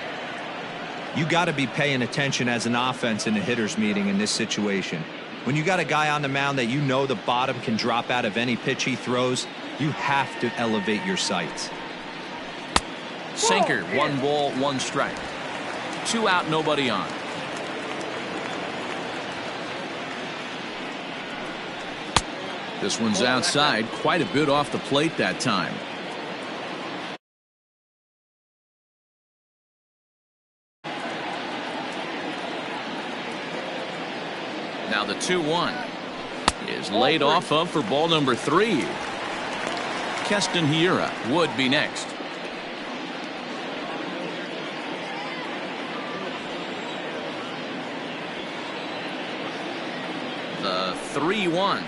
You got to be paying attention as an offense in a hitter's meeting in this situation. When you got a guy on the mound that you know the bottom can drop out of any pitch he throws, you have to elevate your sights.
Sinker. 1 ball, 1 strike. 2 out, nobody on. This one's outside, quite a bit off the plate that time. Now the 2-1 is laid off of for ball number 3. Keston Hiura would be next. The 3-1.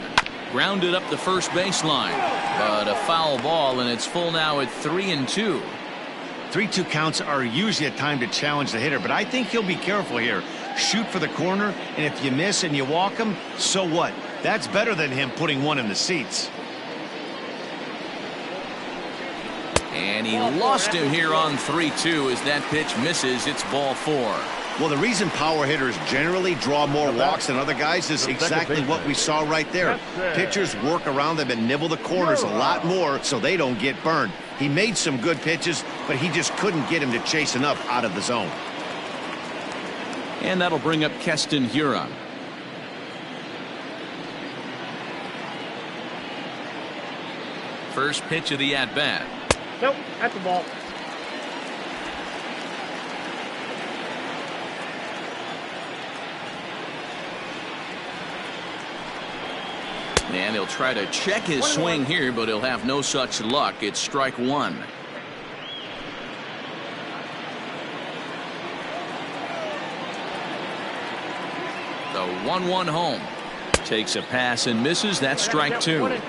Grounded up the first baseline, but a foul ball, and it's full now at 3-2.
3-2 counts are usually a time to challenge the hitter, but I think he'll be careful here. Shoot for the corner, and if you miss and you walk him, so what? That's better than him putting one in the seats.
And he lost him here on 3-2 as that pitch misses. It's ball 4.
Well, the reason power hitters generally draw more walks than other guys is exactly what we saw right there. Pitchers work around them and nibble the corners a lot more so they don't get burned. He made some good pitches, but he just couldn't get him to chase enough out of the zone.
And that'll bring up Keston Hiura. First pitch of the at-bat.
Nope, that's the ball.
And he'll try to check his swing here, but he'll have no such luck. It's strike 1. The 1-1 home. Takes a pass and misses. That's strike 2.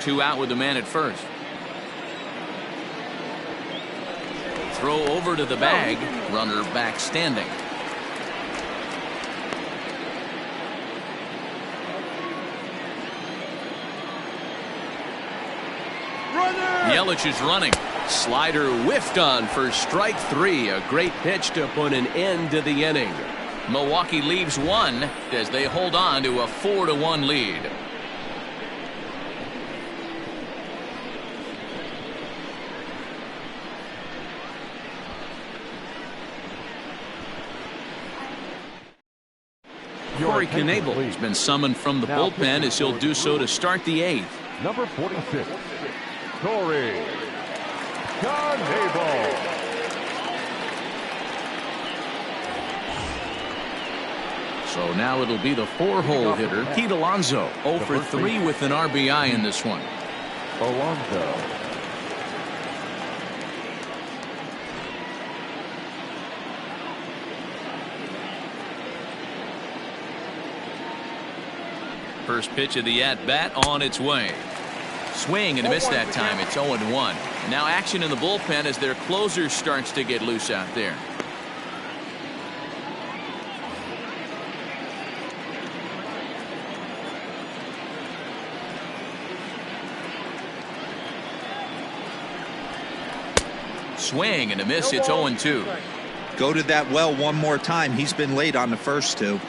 Two out with the man at first. Throw over to the bag. Runner back standing. Yelich is running. Slider whiffed on for strike 3. A great pitch to put an end to the inning. Milwaukee leaves 1 as they hold on to a 4-1 lead. Corey Knebel has been summoned from the bullpen as he'll do so to start the 8th.
Number 46, Corey Knebel.
So now it'll be the 4-hole hitter, Pete Alonso, 0 for 3 with an RBI in this one.
Alonso.
First pitch of the at-bat on its way. Swing and a miss that time. It's 0-1. Now action in the bullpen as their closer starts to get loose out there. Swing and a miss. It's 0-2.
Go to that well one more time. He's been late on the first two.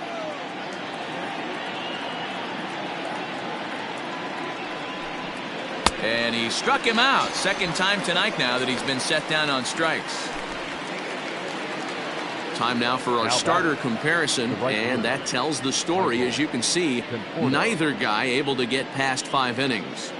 And he struck him out. Second time tonight now that he's been set down on strikes. Time now for our starter comparison, and that tells the story. As you can see, neither guy able to get past 5 innings.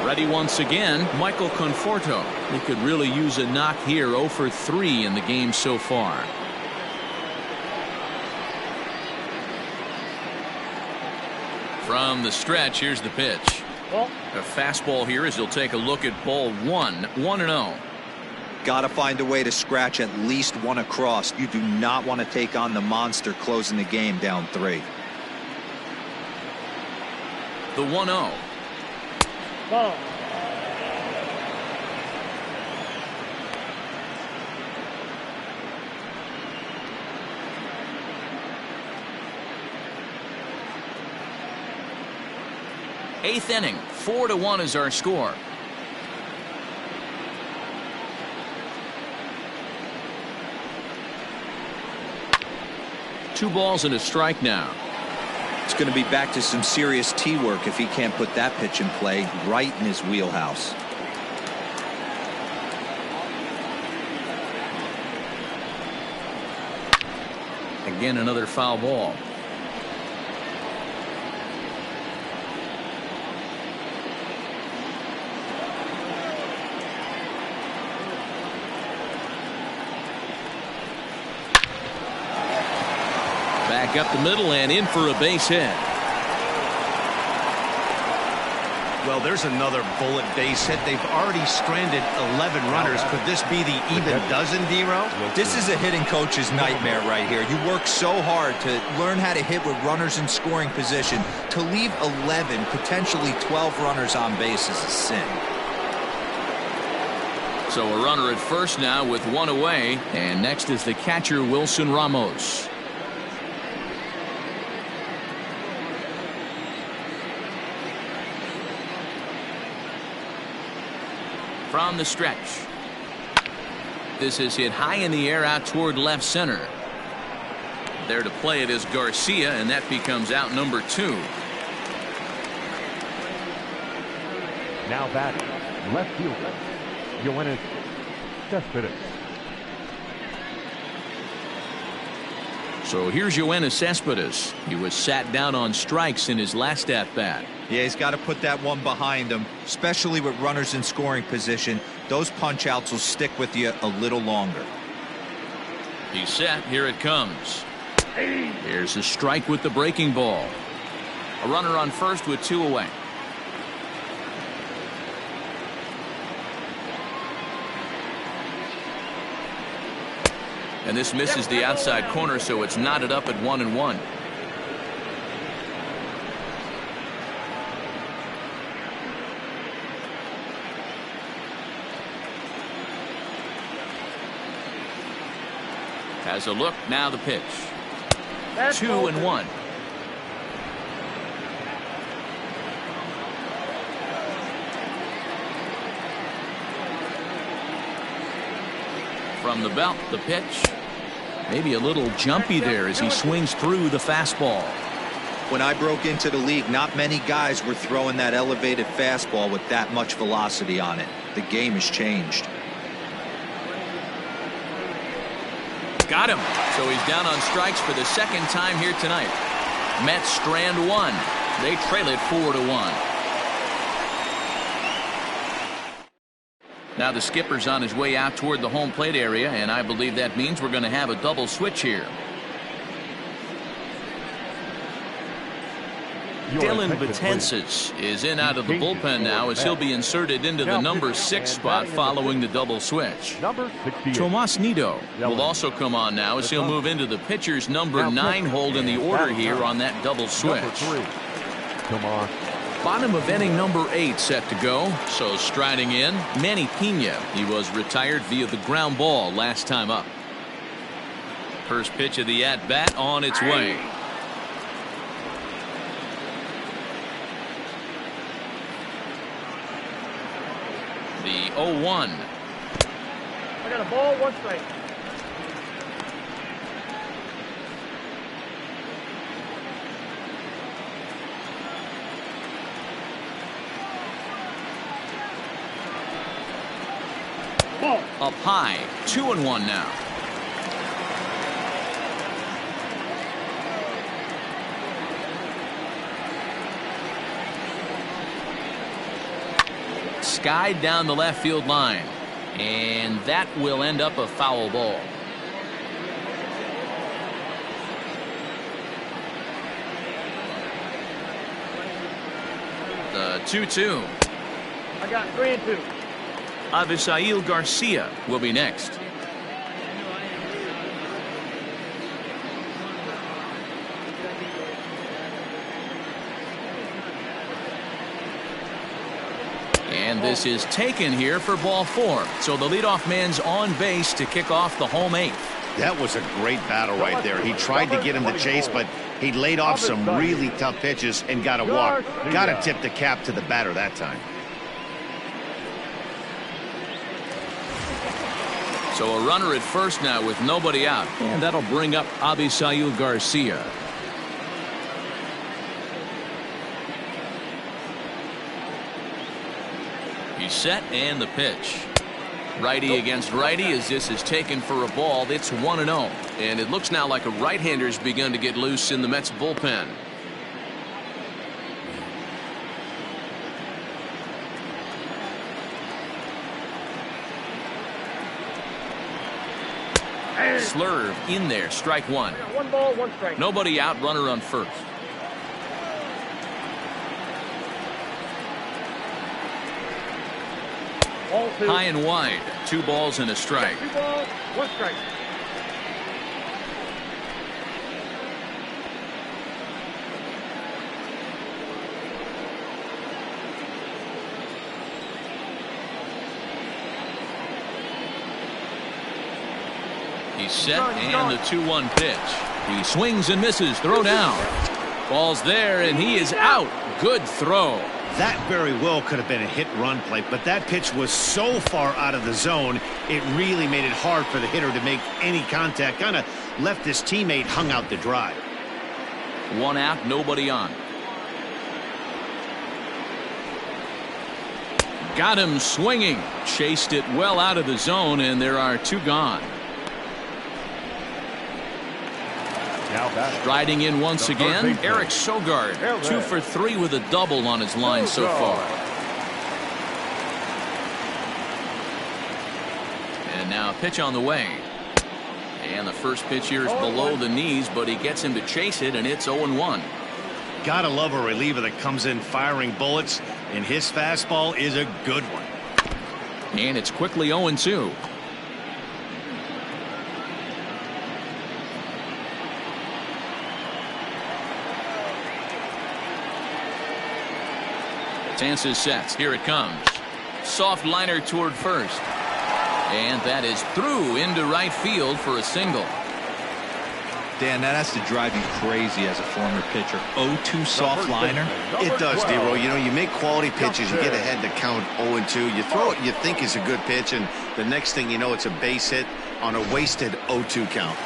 Ready once again, Michael Conforto. He could really use a knock here. 0 for 3 in the game so far. From the stretch, here's the pitch. A fastball here as he'll take a look at ball 1. 1-0.
Got to find a way to scratch at least one across. You do not want to take on the monster closing the game down 3.
The 1-0.
Ball.
Eighth inning, 4-1 is our score. Two balls and a strike now.
It's going to be back to some serious tee work if he can't put that pitch in play right in his wheelhouse.
Again, another foul ball. Back up the middle and in for a base hit.
Well, there's another bullet base hit. They've already stranded 11 runners. Could this be the even dozen, D-Row?
This is a hitting coach's nightmare right here. You work so hard to learn how to hit with runners in scoring position. To leave 11, potentially 12 runners on base is a sin.
So a runner at first now with 1 away. And next is the catcher, Wilson Ramos. From the stretch. This is hit high in the air out toward left center. There to play it is Garcia, and that becomes out number 2.
Now batting, left fielder, Yoenis Cespedes.
So here's Yoenis Cespedes. He was sat down on strikes in his last at-bat.
Yeah, he's got to put that one behind him, especially with runners in scoring position. Those punch outs will stick with you a little longer.
He's set. Here it comes. Here's a strike with the breaking ball. A runner on first with 2 away. And this misses the outside corner, so it's knotted up at 1-1. Has a look, now the pitch. 2-1. From the belt, the pitch. Maybe a little jumpy there as he swings through the fastball.
When I broke into the league, not many guys were throwing that elevated fastball with that much velocity on it. The game has changed.
Got him. So he's down on strikes for the second time here tonight. Mets strand 1. They trail it 4-1. Now the skipper's on his way out toward the home plate area, and I believe that means we're going to have a double switch here. Dylan Betances is in out of the bullpen now as he'll be inserted into the number 6 spot following the double switch. Tomas Nido will also come on now as he'll move into the pitcher's number 9 hold in the order here on that double switch. Bottom of inning number 8 set to go. So striding in, Manny Pena. He was retired via the ground ball last time up. First pitch of the at-bat on its way. 0-1.
I got a ball, 1 strike. Ball.
Up high, 2-1 now. Skied down the left field line, and that will end up a foul ball. The 2-2.
I got 3-2.
Avisail Garcia will be next. And this is taken here for ball 4. So the leadoff man's on base to kick off the home 8th.
That was a great battle right there. He tried to get him to chase, but he laid off some really tough pitches and got a walk. Got to tip the cap to the batter that time.
So a runner at first now with nobody out. And that'll bring up Avisail Garcia. He's set and the pitch. Righty against righty as this is taken for a ball. It's 1-0. And it looks now like a right-hander's begun to get loose in the Mets bullpen. Slurve in there, strike 1.
1 ball, 1 strike.
Nobody out, runner on first.
Ball 2.
High and wide, 2 balls and a strike.
2 balls, 1 strike.
He's set and the 2-1 pitch. He swings and misses. Throw down. Ball's there and he is out. Good throw.
That very well could have been a hit-run play, but that pitch was so far out of the zone, it really made it hard for the hitter to make any contact. Kind of left his teammate hung out to dry.
1 out, nobody on. Got him swinging. Chased it well out of the zone, and there are 2 gone. Striding in once again, Eric Sogard, 2 for 3 with a double on his line so far. And now a pitch on the way. And the first pitch here is below the knees, but he gets him to chase it, and it's 0-1.
Gotta love a reliever that comes in firing bullets, and his fastball is a good one.
And it's quickly 0-2. Chances sets. Here it comes. Soft liner toward first. And that is through into right field for a single.
Dan, that has to drive you crazy as a former pitcher. 0-2 soft liner.
It does, D-Roll. You know, you make quality pitches, you get ahead to count 0-2. You throw it you think is a good pitch, and the next thing you know, it's a base hit on a wasted 0-2 count.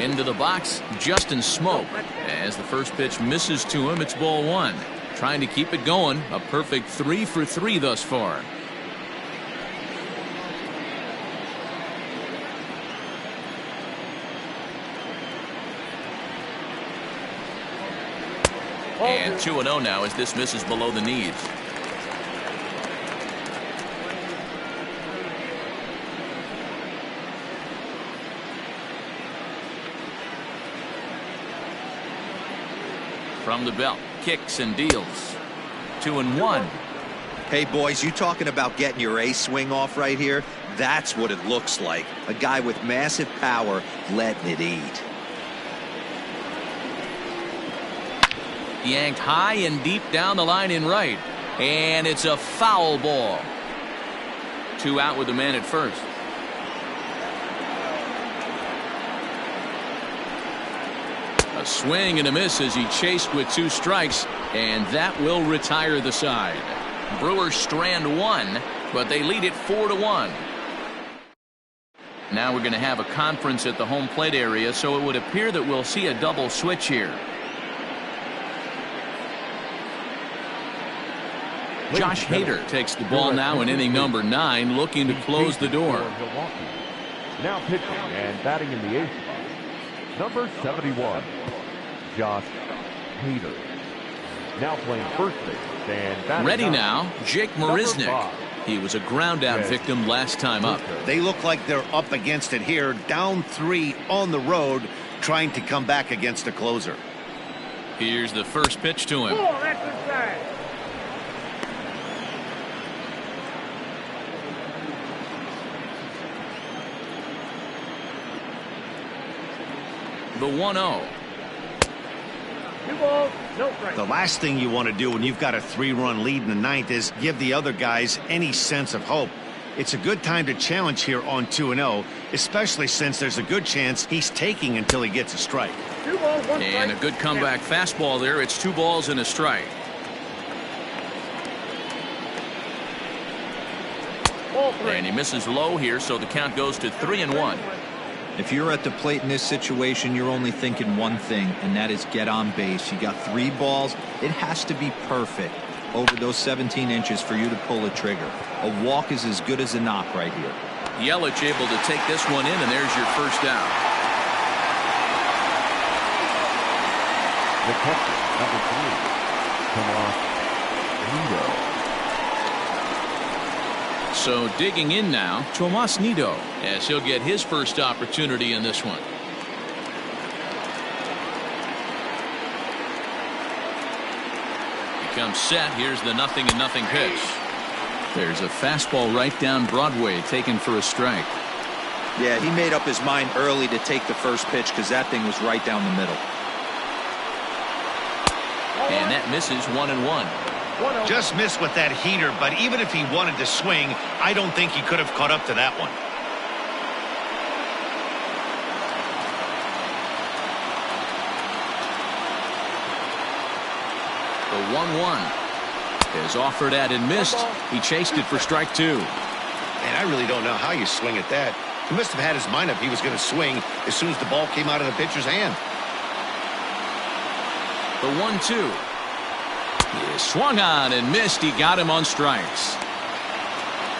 Into the box, Justin Smoke. As the first pitch misses to him, it's ball 1. Trying to keep it going. A perfect 3 for 3 thus far. And 2-0 now as this misses below the knees. From the belt, kicks and deals. 2-1.
Hey, boys, you talking about getting your ace swing off right here? That's what it looks like. A guy with massive power letting it eat.
Yanked high and deep down the line in right. And it's a foul ball. 2 out with the man at first. A swing and a miss as he chased with 2 strikes, and that will retire the side. Brewers strand 1, but they lead it 4-1. Now we're going to have a conference at the home plate area, so it would appear that we'll see a double switch here. Josh Hader takes the ball now in inning number 9, looking to close the door.
Now pitching and batting in the 8th spot, number 71, Josh Hader. Now playing first base and batting
ready now, Jake Marisnick. He was a ground out victim last time up.
They look like they're up against it here, down 3 on the road, trying to come back against a closer.
Here's the first pitch to him.
Oh, that's inside.
The 1-0.
2 balls, no strikes.
The last thing you want to do when you've got a 3-run lead in the 9th is give the other guys any sense of hope. It's a good time to challenge here on 2-0, especially since there's a good chance he's taking until he gets a strike.
2 balls, 1 strike.
And a good comeback fastball there. It's 2 balls and a strike.
Ball 3.
And he misses low here, so the count goes to 3-1.
If you're at the plate in this situation, you're only thinking one thing, and that is get on base. You got 3 balls. It has to be perfect over those 17 inches for you to pull a trigger. A walk is as good as a knock right here.
Yelich able to take this one in, and there's your first out.
The catcher, number 3, Tomas Nido.
So digging in now, Tomas Nido, as he'll get his first opportunity in this one. He comes set. Here's the 0-0 pitch. There's a fastball right down Broadway, taken for a strike.
Yeah, he made up his mind early to take the first pitch because that thing was right down the middle.
And that misses 1-1.
Just missed with that heater, but even if he wanted to swing, I don't think he could have caught up to that one.
The 1-1 is offered at and missed. He chased it for strike 2.
And I really don't know how you swing at that. He must have had his mind up he was going to swing as soon as the ball came out of the pitcher's hand.
The 1-2. He swung on and missed. He got him on strikes.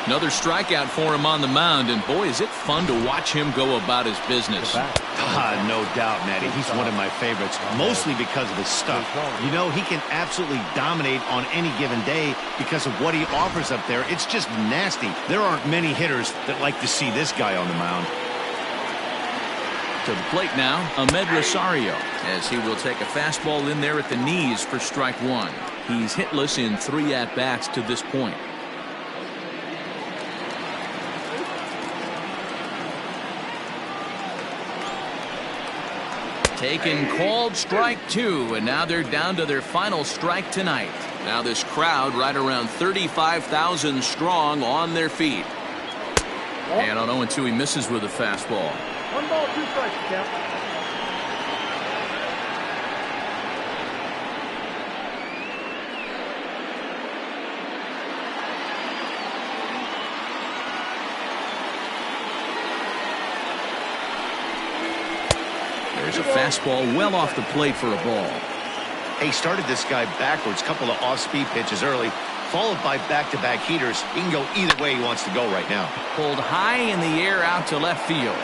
Another strikeout for him on the mound, and boy, is it fun to watch him go about his business.
No doubt, Matty. He's one of my favorites, mostly because of his stuff. You know, he can absolutely dominate on any given day because of what he offers up there. It's just nasty. There aren't many hitters that like to see this guy on the mound.
To the plate now, Ahmed Rosario, as he will take a fastball in there at the knees for strike 1. He's hitless in 3 at-bats to this point. Taken, called, strike 2, and now they're down to their final strike tonight. Now this crowd right around 35,000 strong on their feet. And on 0-2 he misses with a fastball.
1 ball, 2 strikes, Cap.
There's a fastball well off the plate for a ball.
He started this guy backwards, couple of off-speed pitches early, followed by back-to-back heaters. He can go either way he wants to go right now.
Pulled high in the air out to left field.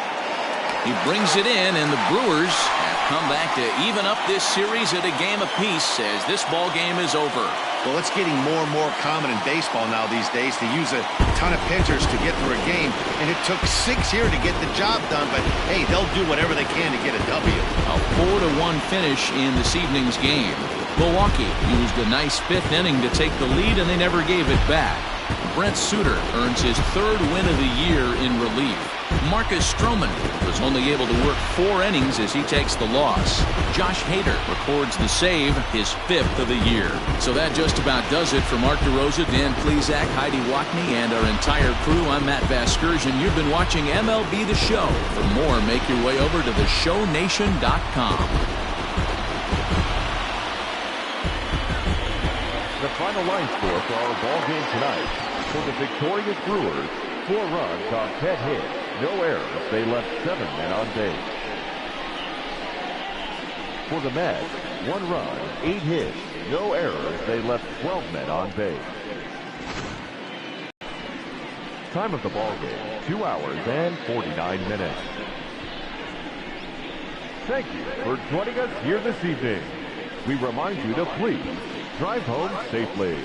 He brings it in, and the Brewers have come back to even up this series at a game apiece as this ball game is over.
Well, it's getting more and more common in baseball now these days to use a ton of pitchers to get through a game, and it took 6 here to get the job done, but hey, they'll do whatever they can to get a W.
A 4-1 finish in this evening's game. Milwaukee used a nice 5th inning to take the lead, and they never gave it back. Brent Suter earns his 3rd win of the year in relief. Marcus Stroman was only able to work 4 innings as he takes the loss. Josh Hader records the save, his 5th of the year. So that just about does it for Mark DeRosa, Dan Plesac, Heidi Watney, and our entire crew. I'm Matt Vasgersian. You've been watching MLB The Show. For more, make your way over to theshownation.com.
final line score for our ball game tonight. For the victorious Brewers, 4 runs on 10 hits, no errors. They left 7 men on base. For the Mets, 1 run, 8 hits, no errors. They left 12 men on base. Time of the ball game, 2 hours and 49 minutes. Thank you for joining us here this evening. We remind you to please drive home safely.